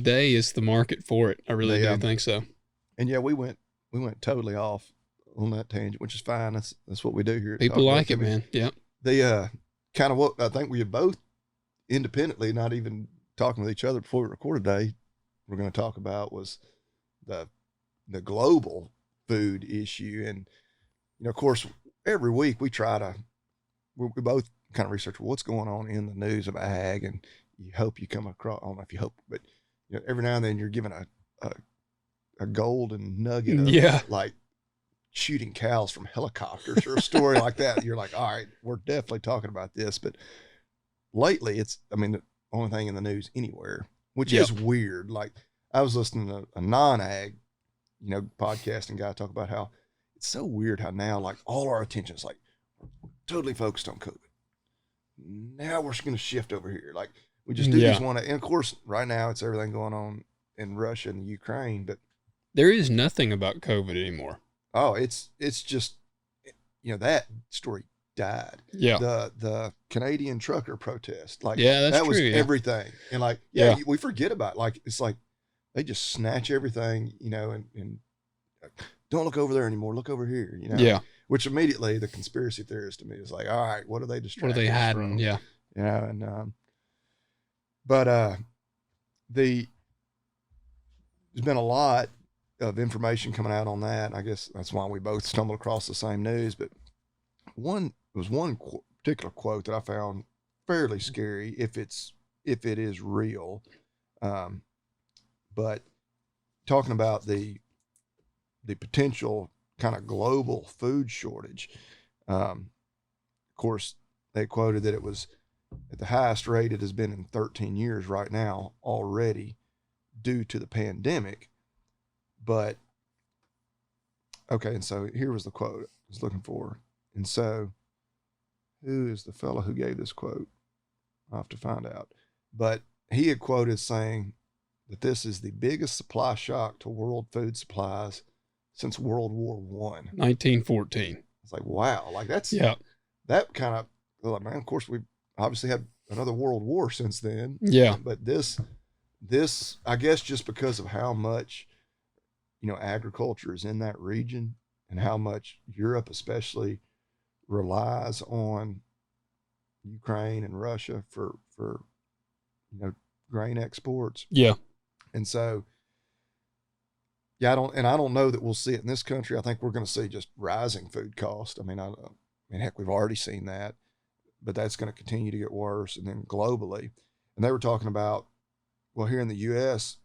the market for it. I really do think so. And yeah, we went totally off on that tangent, which is fine. That's what we do here. People like it, man. Yeah. The kind of what I think we had both independently, not even talking with each other before we recorded today, we're going to talk about was the global food issue. And, you know, of course, every week we both kind of research what's going on in the news of ag, and you hope you come across, I don't know if you hope, but you know, every now and then you're given a golden nugget of like shooting cows from helicopters or a story like that. You're like, all right, we're definitely talking about this. But lately the only thing in the news anywhere, which is weird. Like I was listening to a non-ag, you know, podcasting guy talk about how it's so weird how now like all our attention is like totally focused on COVID. Now we're just going to shift over here. Like we just do these one, and of course right now it's everything going on in Russia and Ukraine, but there is nothing about COVID anymore. Oh, it's just, you know, that story died. Yeah. The Canadian trucker protest, like that was true, everything. And like, we forget about it. Like, it's like, they just snatch everything, you know, and don't look over there anymore. Look over here, you know? Yeah. Which immediately the conspiracy theorist to me is like, all right, what are they distracting? What are they hiding? From? Yeah. You know, and, but, there's been a lot of information coming out on that. I guess that's why we both stumbled across the same news. But one particular quote that I found fairly scary, if it is real. But talking about the potential kind of global food shortage. Of course, they quoted that it was at the highest rate it has been in 13 years right now already due to the pandemic. But, okay, and so here was the quote I was looking for. And so, who is the fellow who gave this quote? I'll have to find out. But he had quoted saying that this is the biggest supply shock to world food supplies since World War I. 1914. It's like, wow. Like, that's, that kind of, like, man, of course, we've obviously had another world war since then. Yeah. But this, I guess just because of how much, you know, agriculture is in that region and how much Europe especially relies on Ukraine and Russia for you know, grain exports. Yeah. And so, I don't know that we'll see it in this country. I think we're going to see just rising food costs. I mean, heck, we've already seen that, but that's going to continue to get worse. And then globally, And they were talking about, well, here in the U.S.,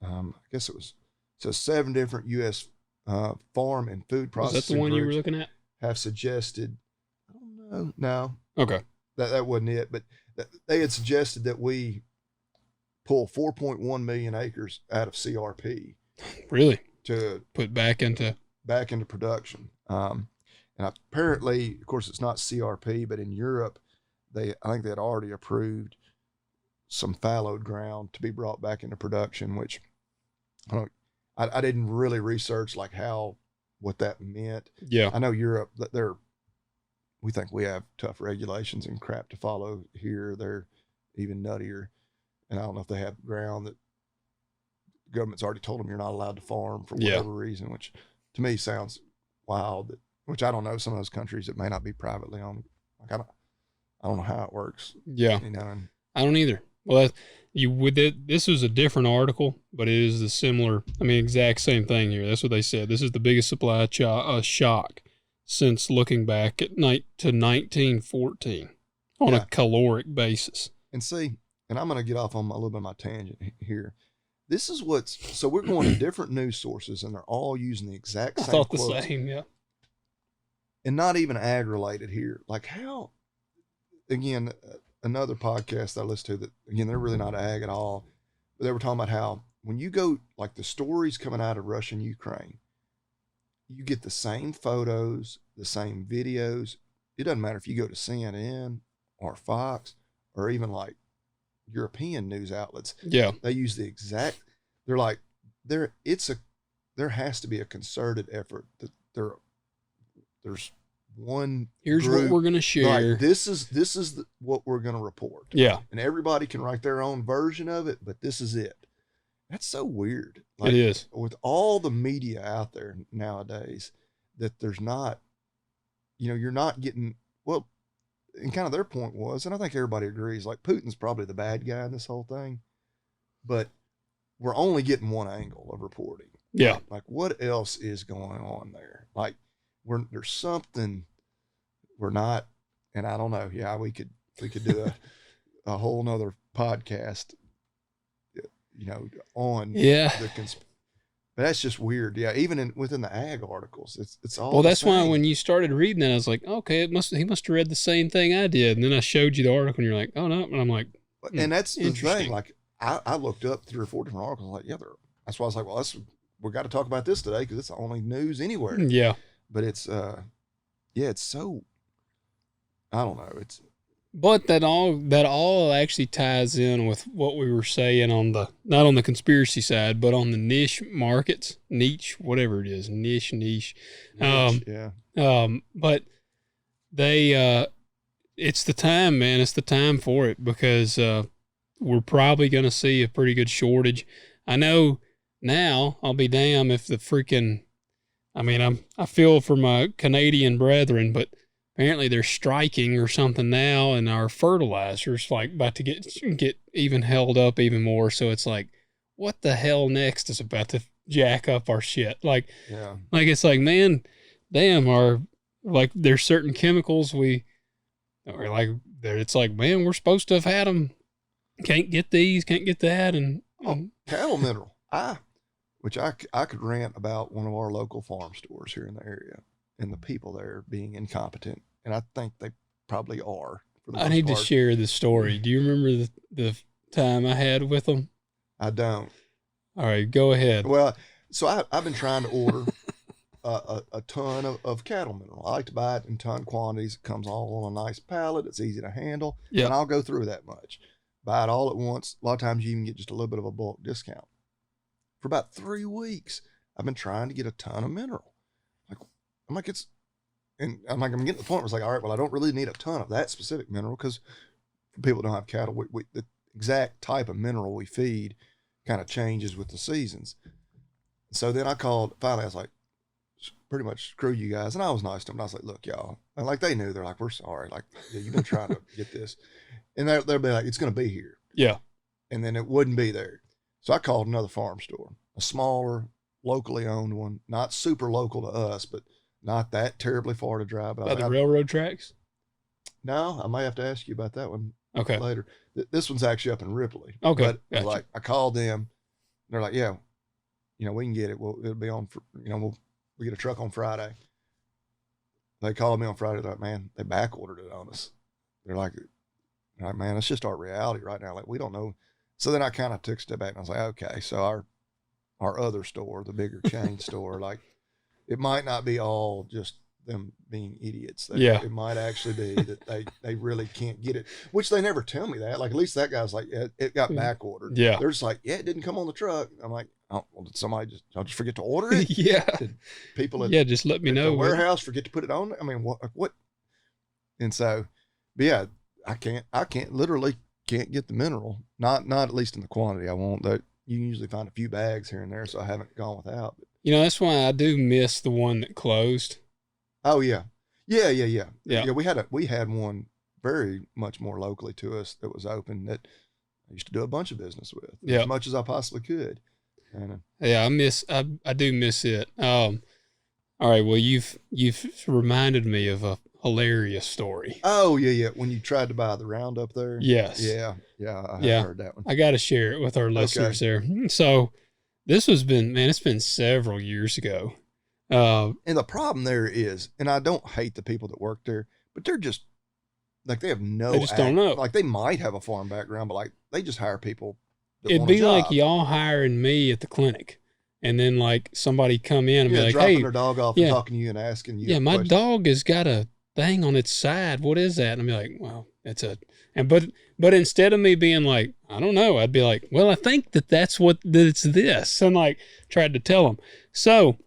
I guess it was, so 7 different U.S. Farm and food Was that the processing one you were groups looking at? have suggested, I don't know, no, Okay. that wasn't it, but they had suggested that we pull 4.1 million acres out of CRP Really? to Put back into production. And apparently, of course, it's not CRP, but in Europe, I think they had already approved some fallowed ground to be brought back into production, which I didn't really research like what that meant. Yeah. I know Europe, we think we have tough regulations and crap to follow here. They're even nuttier. And I don't know if they have ground that the government's already told them you're not allowed to farm for whatever reason, which to me sounds wild. Which I don't know. Some of those countries it may not be privately owned. Like I don't know how it works. Yeah. I don't either. Well, this was a different article, but it is the similar. I mean, exact same thing here. That's what they said. This is the biggest supply shock since looking back to 1914 on a caloric basis. And see, and I'm going to get off on a little bit of my tangent here. This is so we're going to different news sources, and they're all using the exact same. I thought quotes, the same, yeah. And not even ag related here. Like how? Again, another podcast I listened to that again they're really not ag at all, but they were talking about how when you go like the stories coming out of Russia and Ukraine, you get the same photos, the same videos. It doesn't matter if you go to CNN or Fox or even like European news outlets. Yeah. They use the exact, they're like, there has to be a concerted effort that there's one. Here's group, what we're going to share. Like, this is what we're going to report. Yeah. And everybody can write their own version of it, but this is it. That's so weird. Like, it is. With all the media out there nowadays, that there's not, you're not getting, well, and kind of their point was, and I think everybody agrees, like Putin's probably the bad guy in this whole thing, but we're only getting one angle of reporting. Yeah. Like what else is going on there? Like there's something we're not, and I don't know. Yeah, we could do a whole nother podcast, on but that's just weird. Yeah, even within the ag articles, it's all. Well, that's why when you started reading that, I was like, okay, he must have read the same thing I did, and then I showed you the article, and you're like, oh no, and I'm like, and that's the thing. Like I looked up 3 or 4 different articles, like that's why I was like, well, we got to talk about this today because it's the only news anywhere. Yeah, but it's it's so, I don't know, But that all actually ties in with what we were saying not on the conspiracy side, but on the niche markets, whatever it is, niche. Yeah. But they, it's the time, man. It's the time for it because we're probably going to see a pretty good shortage. I know now. I'll be damned if the freaking. I mean, I feel for my Canadian brethren, but. Apparently they're striking or something now, and our fertilizer's like about to get even held up even more. So it's like, what the hell next is about to jack up our shit? Like, like it's like, man, damn, there's certain chemicals it's like, man, we're supposed to have had them. Can't get these, can't get that, and cattle mineral. Which I could rant about one of our local farm stores here in the area. And the people there being incompetent. And I think they probably are. I need to share the story. Do you remember the time I had with them? I don't. All right, go ahead. Well, so I've been trying to order a ton of cattle mineral. I like to buy it in ton quantities. It comes all on a nice pallet. It's easy to handle. Yeah. And I'll go through that much. Buy it all at once. A lot of times you even get just a little bit of a bulk discount. For about 3 weeks, I've been trying to get a ton of mineral. I'm like, I'm getting to the point where it's like, all right, well, I don't really need a ton of that specific mineral because for people who don't have cattle, the exact type of mineral we feed kind of changes with the seasons. So then I called, finally I was like, pretty much screw you guys. And I was nice to them. I was like, look, y'all. And like they knew, they're like, we're sorry. Like, yeah, you've been trying to get this. And they'll be like, it's going to be here. Yeah. And then it wouldn't be there. So I called another farm store, a smaller, locally owned one, not super local to us, but not that terribly far to drive. By the railroad tracks? No, I might have to ask you about that one Okay. later. This one's actually up in Ripley. Okay. But Gotcha. like I called them. They're like, yeah, we can get it. Well, it'll be on. We get a truck on Friday. They called me on Friday. They're like, man, they back ordered it on us. They're like, man, it's just our reality right now. Like we don't know. So then I kind of took a step back and I was like, okay, so our other store, the bigger chain store, like it might not be all just them being idiots. Yeah. It might actually be that they really can't get it, which they never tell me that. Like at least that guy's like, yeah, it got back ordered. Yeah. They're just like, yeah, it didn't come on the truck. I'm like, oh, well, did I'll just forget to order it? Yeah. Did people just let me know. The warehouse forget to put it on? I mean, what? And so, but yeah, I literally can't get the mineral. Not at least in the quantity I want. That you can usually find a few bags here and there, so I haven't gone without. But, That's why I do miss the one that closed. Oh yeah. Yeah. We had one very much more locally to us that was open that I used to do a bunch of business with as much as I possibly could. And, I do miss it. All right. Well, you've reminded me of a hilarious story. Oh yeah. When you tried to buy the Roundup there. Yes. Yeah. I heard that one. I got to share it with our listeners there. So it's been several years ago. And the problem there is, and I don't hate the people that work there, but they're just like, they have they just don't know. Like they might have a farm background, but like they just hire people. It'd be like y'all hiring me at the clinic, and then like somebody come in and be like, dropping hey, their dog off and talking to you and asking you. Yeah, my dog has got a thing on its side. What is that? And I'd be like, well, but instead of me being like, I don't know, I'd be like, well, I think that it's this, and like tried to tell them. So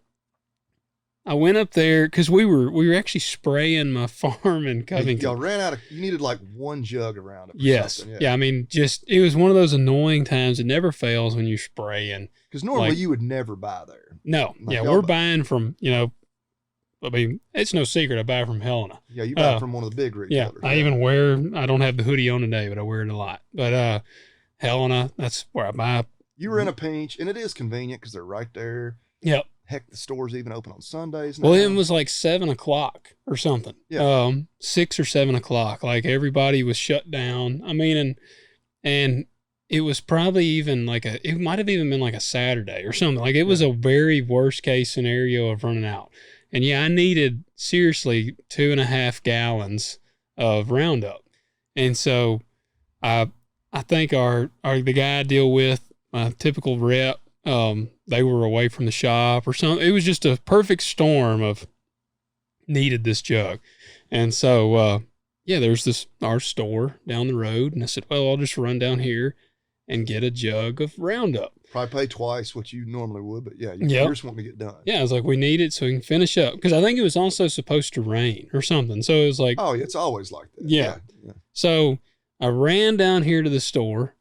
I went up there because we were actually spraying my farm in Covington. Y'all ran out you needed like one jug around it. Yes. Yeah. I mean, it was one of those annoying times. It never fails when you're spraying. Because normally you would never buy there. No. Like we're buying from, I mean, it's no secret I buy from Helena. Yeah, you buy from one of the big retailers. Yeah. I don't have the hoodie on today, but I wear it a lot. But Helena, that's where I buy. You were in a pinch, and it is convenient because they're right there. Yep. Heck, the store's even open on Sundays now. Well, it was like 7:00 or something. Yeah. 6 or 7:00. Like everybody was shut down. I mean, and it was probably even it might have even been like a Saturday or something. Like it was a very worst case scenario of running out. And yeah, I needed seriously 2.5 gallons of Roundup. And so I think the guy I deal with, my typical rep, they were away from the shop or something. It was just a perfect storm of needed this jug. And so, there's our store down the road. And I said, well, I'll just run down here and get a jug of Roundup. Probably pay twice what you normally would, but you just want to get done. Yeah, I was like, we need it so we can finish up. Because I think it was also supposed to rain or something. So it was like... Oh, it's always like that. Yeah. So I ran down here to the store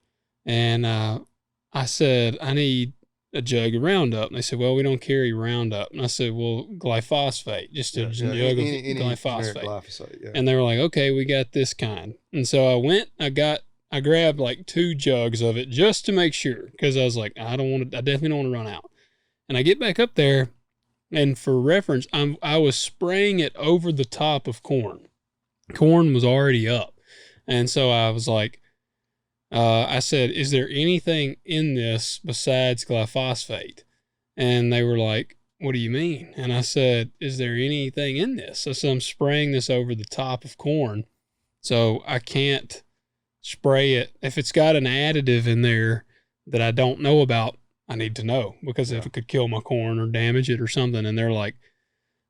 and I said, I need a jug of Roundup. And they said, well, we don't carry Roundup. And I said, well, glyphosate, just a jug of glyphosate. Yeah. And they were like, okay, we got this kind. And so I went, I grabbed like 2 jugs of it just to make sure. Cause I was like, I definitely don't want to run out. And I get back up there and for reference, I was spraying it over the top of corn. Corn was already up. And so I was like, I said, is there anything in this besides glyphosate? And they were like, what do you mean? And I said, is there anything in this? I said, I'm spraying this over the top of corn, so I can't spray it. If it's got an additive in there that I don't know about, I need to know because if it could kill my corn or damage it or something. And they're like,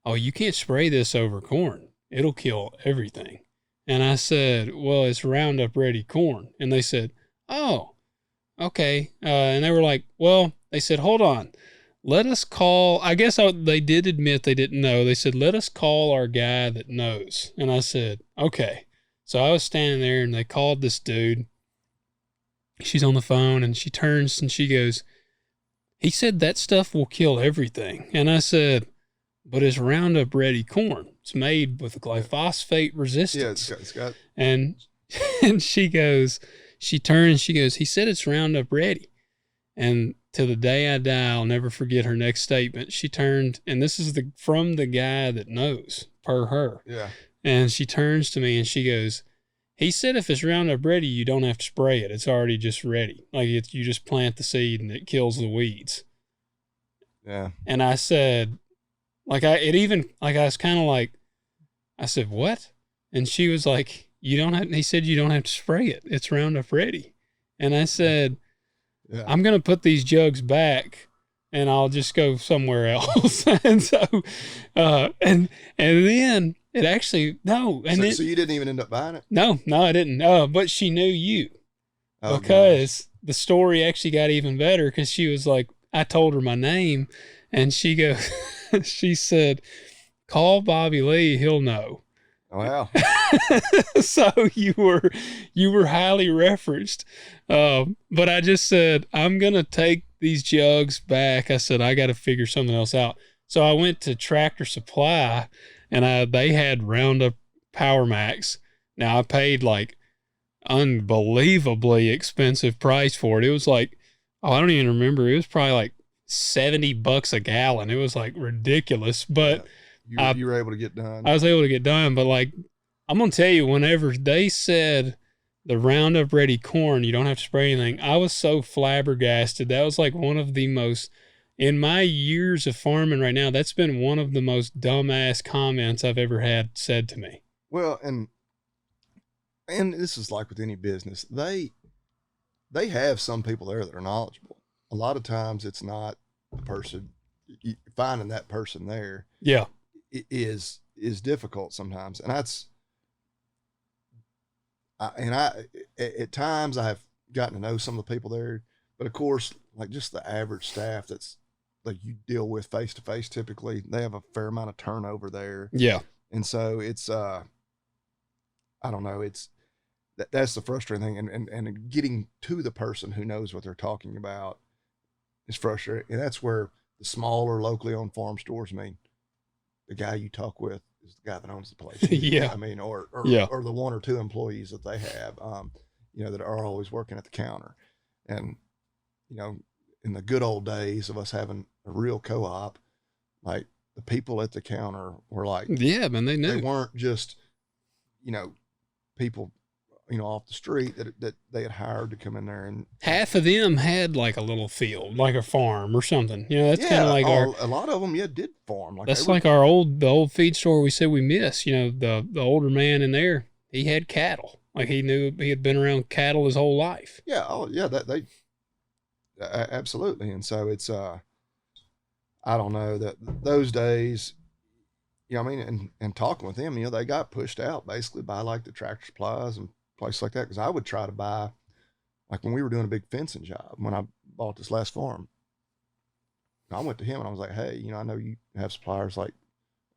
oh, you can't spray this over corn. It'll kill everything. And I said, well, it's Roundup Ready corn. And they said, oh, okay. And they were like, well, they said, hold on. Let us call. I guess they did admit they didn't know. They said, let us call our guy that knows. And I said, okay. So I was standing there and they called this dude. She's on the phone and she turns and she goes, he said that stuff will kill everything. And I said, but it's Roundup Ready corn. It's made with glyphosate resistance. Yeah, it's got. And she turns, she goes, he said it's Roundup Ready. And to the day I die, I'll never forget her next statement. She turned, and this is from the guy that knows, per her. Yeah. And she turns to me and she goes, he said if it's Roundup Ready, you don't have to spray it. It's already just ready. Like you just plant the seed and it kills the weeds. Yeah. And I said, like I was kind of like, I said, what? And she was like, you don't have, he said, you don't have to spray it. It's Roundup Ready. And I said, Yeah. I'm going to put these jugs back and I'll just go somewhere else. And so, and then it actually, no. And so you didn't even end up buying it? No, I didn't. But she knew you because the story actually got even better because she was like, I told her my name and she goes, she said, call Bobby Lee. He'll know. Wow. So you were highly referenced. But I just said, I'm going to take these jugs back. I said, I got to figure something else out. So I went to Tractor Supply and they had Roundup Power Max. Now I paid like unbelievably expensive price for it. It was like, I don't even remember. It was probably like $70 a gallon. It was like ridiculous, but you were able to get done. I was able to get done, but like, I'm going to tell you, whenever they said the Roundup Ready corn, you don't have to spray anything, I was so flabbergasted. That was like one of the most, in my years of farming right now, that's been one of the most dumbass comments I've ever had said to me. Well, and this is like with any business, they have some people there that are knowledgeable. A lot of times it's not the person, finding that person there. Yeah. Is difficult sometimes. And at times I have gotten to know some of the people there, but of course, like just the average staff that's like you deal with face to face, typically they have a fair amount of turnover there. Yeah. And so it's, I don't know, that's the frustrating thing. And getting to the person who knows what they're talking about is frustrating. And that's where the smaller locally owned farm stores, the guy you talk with is the guy that owns the place. Yeah. I mean, or the one or two employees that they have, that are always working at the counter. And, in the good old days of us having a real co-op, like the people at the counter were like, yeah, man, they knew. They weren't just, people, off the street that they had hired to come in there, and half of them had like a little field, like a farm or something. That's kind of like a lot of them, did farm. Like that's like our the old feed store we said we miss. The older man in there, he had cattle. Like he knew he had been around cattle his whole life. Yeah. Oh yeah. Absolutely. And so it's, I don't know that those days, and talking with them, they got pushed out basically by like the Tractor Supplies and places like that. Cause I would try to buy, like when we were doing a big fencing job, when I bought this last farm, I went to him and I was like, hey, I know you have suppliers. Like,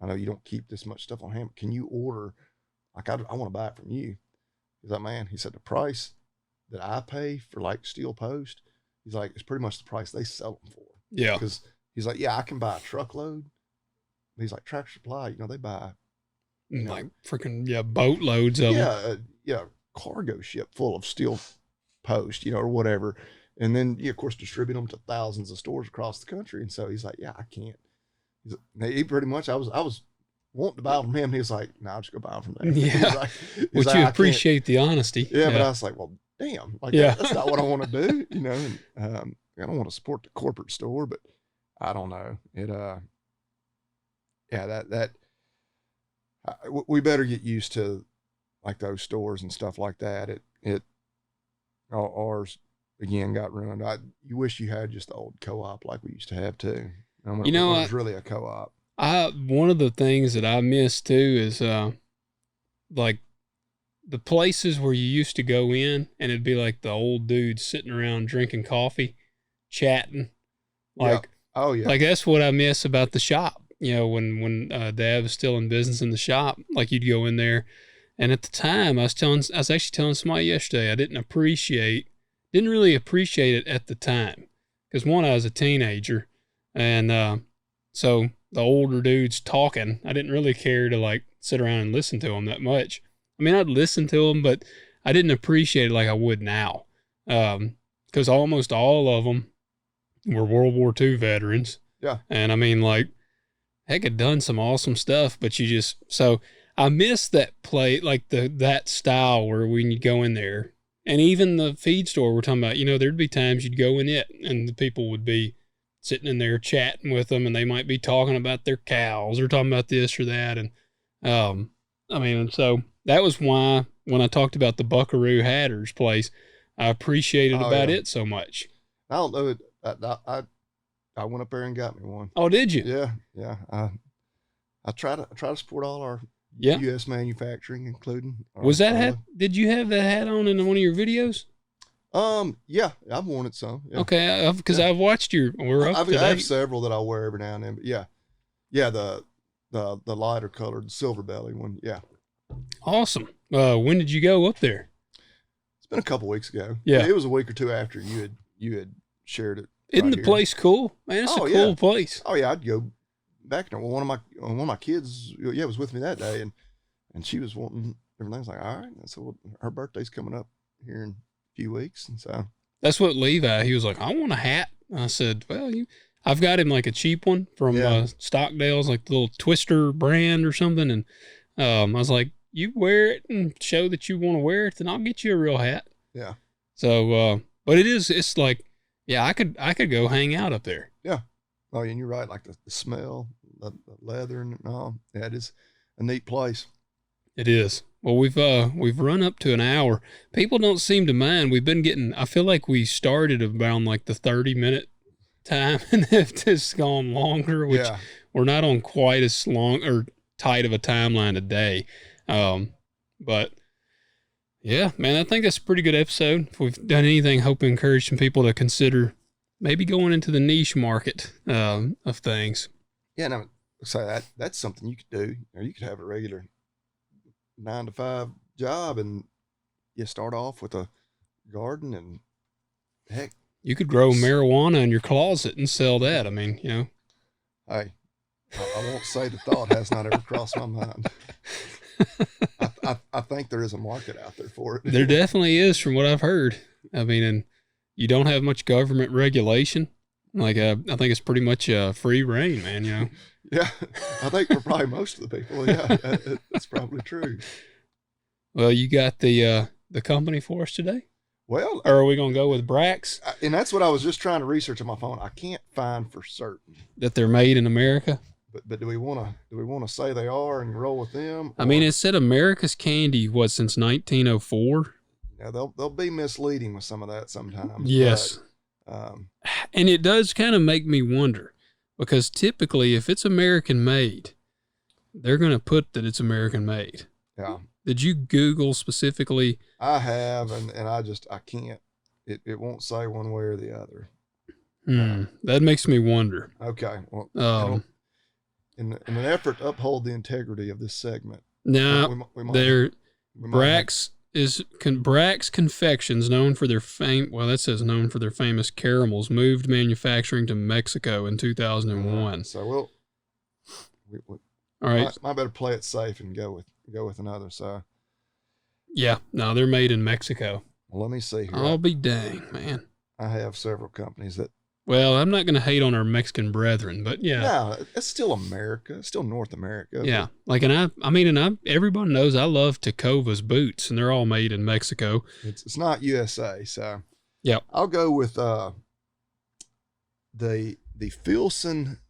I know you don't keep this much stuff on hand. Can you order? Like, I want to buy it from you. He's like, man, he said, the price that I pay for like steel post, he's like, it's pretty much the price they sell them for. Yeah. Because he's like, yeah, I can buy a truckload. He's like, Tractor Supply, they buy like freaking boatloads of them. Cargo ship full of steel post, or whatever. And then you, of course, distribute them to thousands of stores across the country. And so he's like, yeah, I can't. He pretty much, I was wanting to buy them from him. He was like, no, I'll just go buy them from there. Yeah. Would you appreciate the honesty? Yeah, but I was like, well, damn, like that's not what I want to do, and I don't want to support the corporate store, but I don't know. We better get used to like those stores and stuff like that. Ours again got ruined. You wish you had just the old co-op like we used to have too. It was really a co-op. One of the things that I miss too is like the places where you used to go in and it'd be like the old dudes sitting around drinking coffee, chatting. Like, oh yeah, like that's what I miss about the shop. When Dad was still in business in the shop, like you'd go in there, and at the time I was actually telling somebody yesterday I didn't really appreciate it at the time because one, I was a teenager, and so the older dudes talking, I didn't really care to like sit around and listen to them that much. I mean, I'd listen to them, but I didn't appreciate it like I would now, because almost all of them were World War II veterans. Yeah, and I mean, like, heck, had done some awesome stuff, but so I miss that play, like that style where when you go in there, and even the feed store we're talking about, there'd be times you'd go in it and the people would be sitting in there chatting with them, and they might be talking about their cows or talking about this or that. And so that was why when I talked about the Buckaroo Hatter's place, I appreciated about it so much. I don't know. I went up there and got me one. Oh, did you? Yeah, yeah. I try to support all our U.S. manufacturing, including. Was that hat? Did you have that hat on in one of your videos? Yeah, I've worn it some. Yeah. Okay, because I've watched I have several that I wear every now and then. But yeah, the lighter colored silver belly one. Yeah. Awesome. When did you go up there? It's been a couple weeks ago. Yeah, it was a week or two after you had shared it. Isn't the place cool? Man, it's a cool place. Oh yeah, I'd go back there. Well, one of my kids, was with me that day, and she was wanting everything. I was like, all right. So her birthday's coming up here in a few weeks, and so that's what Levi. He was like, I want a hat. I said, well, I've got him like a cheap one from Stockdale's, like the little Twister brand or something, and I was like, you wear it and show that you want to wear it, then I'll get you a real hat. Yeah. So, but it's like, yeah, I could go hang out up there. Yeah. Oh, and you're right. Like the smell, the leather, and all. Yeah, it is a neat place. It is. Well, we've run up to an hour. People don't seem to mind. We've been getting. I feel like we started around like the 30-minute time, and it's just gone longer. Which we're not on quite as long or tight of a timeline today. But yeah, man, I think that's a pretty good episode. If we've done anything, hope to encourage some people to consider maybe going into the niche market of things. Yeah, no, so that's something you could do. Or you could have a regular 9-to-5 job, and you start off with a garden, and heck, you could grow marijuana in your closet and sell that. I mean, Hey, I won't say the thought has not ever crossed my mind. I think there is a market out there for it. There definitely is, from what I've heard. I mean, and you don't have much government regulation. Like, I think it's pretty much free reign, man. Yeah, I think for probably most of the people, that's probably true. Well, you got the company for us today? Well, or are we gonna go with Brax? And that's what I was just trying to research on my phone. I can't find for certain that they're made in America. But do we want to say they are and roll with them? Or? I mean, it said America's Candy since 1904. Yeah, they'll be misleading with some of that sometimes. Yes. But, and it does kind of make me wonder, because typically if it's American made, they're going to put that it's American made. Yeah. Did you Google specifically? I have, and I can't. It won't say one way or the other. That makes me wonder. Okay. Well, in an effort to uphold the integrity of this segment, Brax Confections, known for their known for their famous caramels, moved manufacturing to Mexico in 2001. So all right. I better play it safe and go with another. So yeah, no, they're made in Mexico. Well, let me see here. I'll be dang, man. I have several companies that. Well, I'm not going to hate on our Mexican brethren, but yeah. No, it's still America. It's still North America. Yeah. Like, everybody knows I love Tecovas boots, and they're all made in Mexico. It's not USA. So yeah, I'll go with, the Filson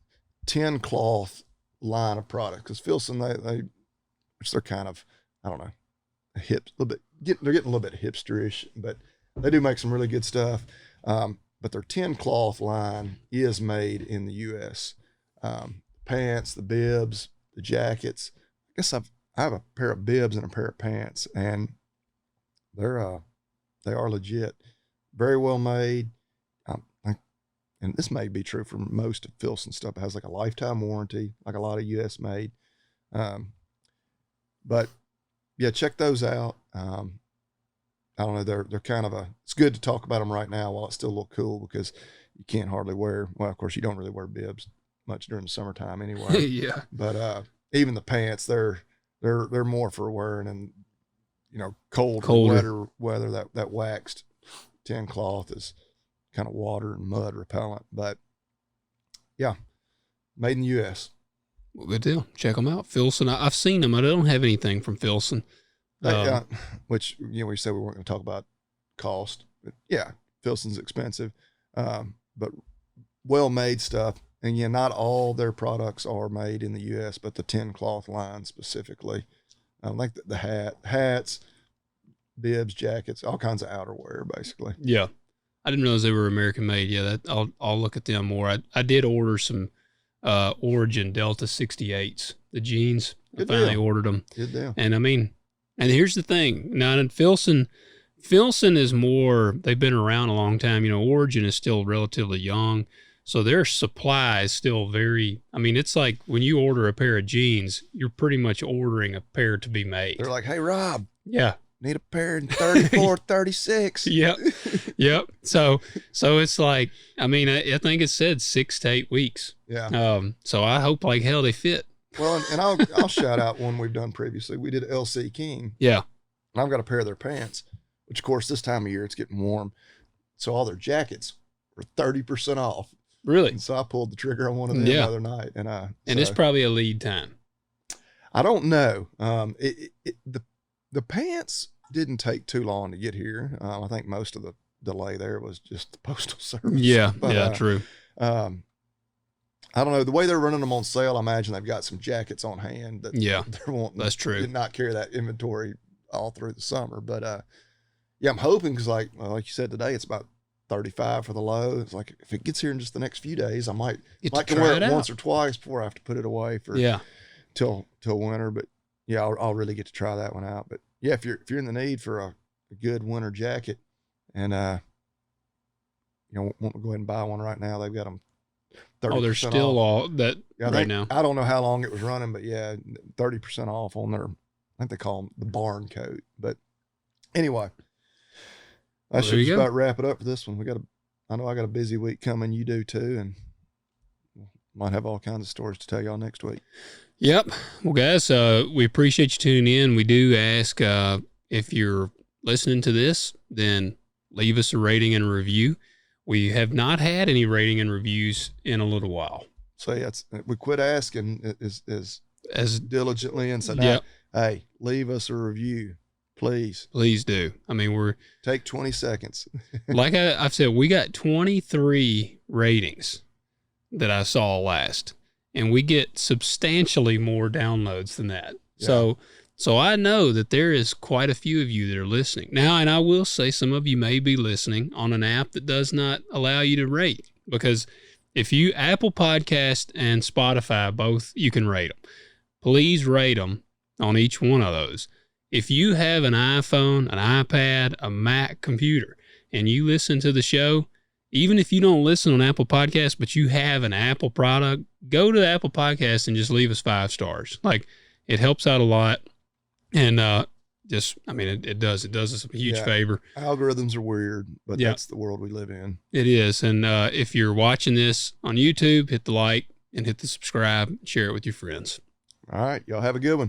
tin cloth line of products. Cause Filson, they're kind of, I don't know, a little bit, they're getting a little bit hipsterish, but they do make some really good stuff. But their tin cloth line is made in the U.S. Pants, the bibs, the jackets. I guess I have a pair of bibs and a pair of pants, and they are legit, very well made. And this may be true for most of Filson stuff. It has like a lifetime warranty, like a lot of U.S. made. But yeah, check those out. I don't know. They're kind of it's good to talk about them right now while it's still a little cool, because you can't hardly wear, well, of course you don't really wear bibs much during the summertime anyway. Yeah. But, even the pants, they're more for wearing in, colder weather. That waxed tin cloth is kind of water and mud repellent, but yeah, made in the U.S. Well, good deal. Check them out. Filson, I've seen them. I don't have anything from Filson. Which, we said we weren't going to talk about cost. But yeah, Filson's expensive, but well-made stuff. And yeah, not all their products are made in the U.S., but the 10 cloth line specifically. Like the hats, bibs, jackets, all kinds of outerwear, basically. Yeah. I didn't realize they were American made. Yeah, I'll look at them more. I did order some Origin Delta 68s, the jeans. I finally ordered them. Good deal. And and here's the thing. Now, Filson is more, they've been around a long time. Origin is still relatively young. So their supply is still very, it's like when you order a pair of jeans, you're pretty much ordering a pair to be made. They're like, hey, Rob. Yeah. Need a pair in 34, 36. Yep. Yep. So it's like, I think it said 6 to 8 weeks. Yeah. So I hope like hell they fit. Well, and I'll shout out one we've done previously. We did LC King. Yeah. And I've got a pair of their pants, which of course this time of year it's getting warm. So all their jackets were 30% off. Really? And so I pulled the trigger on one of them the other night. And it's probably a lead time. I don't know. The pants didn't take too long to get here. I think most of the delay there was just the postal service. Yeah, but, true. I don't know. The way they're running them on sale, I imagine they've got some jackets on hand that they're wanting. That's true. To not carry that inventory all through the summer. But I'm hoping because like you said today, it's about 35 for the low. It's like if it gets here in just the next few days, I might wear it once or twice before I have to put it away for till winter. But yeah, I'll really get to try that one out. But yeah, if you're in the need for a good winter jacket, and want to go ahead and buy one right now, they've got them 30% they're still off. all that right now. I don't know how long it was running, but yeah, 30% off on their, I think they call them the barn coat. But anyway, I should just about wrap it up for this one. I know I got a busy week coming. You do too, and might have all kinds of stories to tell y'all next week. Yep. Well, guys, we appreciate you tuning in. We do ask if you're listening to this, then leave us a rating and a review. We have not had any rating and reviews in a little while. So we quit asking as diligently and said, hey, leave us a review. Please do. We're take 20 seconds. Like I've said, we got 23 ratings that I saw last, and we get substantially more downloads than that. Yeah. So I know that there is quite a few of you that are listening now, and I will say some of you may be listening on an app that does not allow you to rate, because if you Apple Podcast and Spotify, both you can rate them. Please rate them on each one of those. If you have an iPhone, an iPad, a Mac computer, and you listen to the show, even if you don't listen on Apple Podcasts, but you have an Apple product, go to the Apple Podcast and just leave us 5 stars. Like, it helps out a lot. And it does us a huge favor. Algorithms are weird, but that's the world we live in. It is. And if you're watching this on YouTube, hit the like and hit the subscribe, share it with your friends. All right. Y'all have a good one.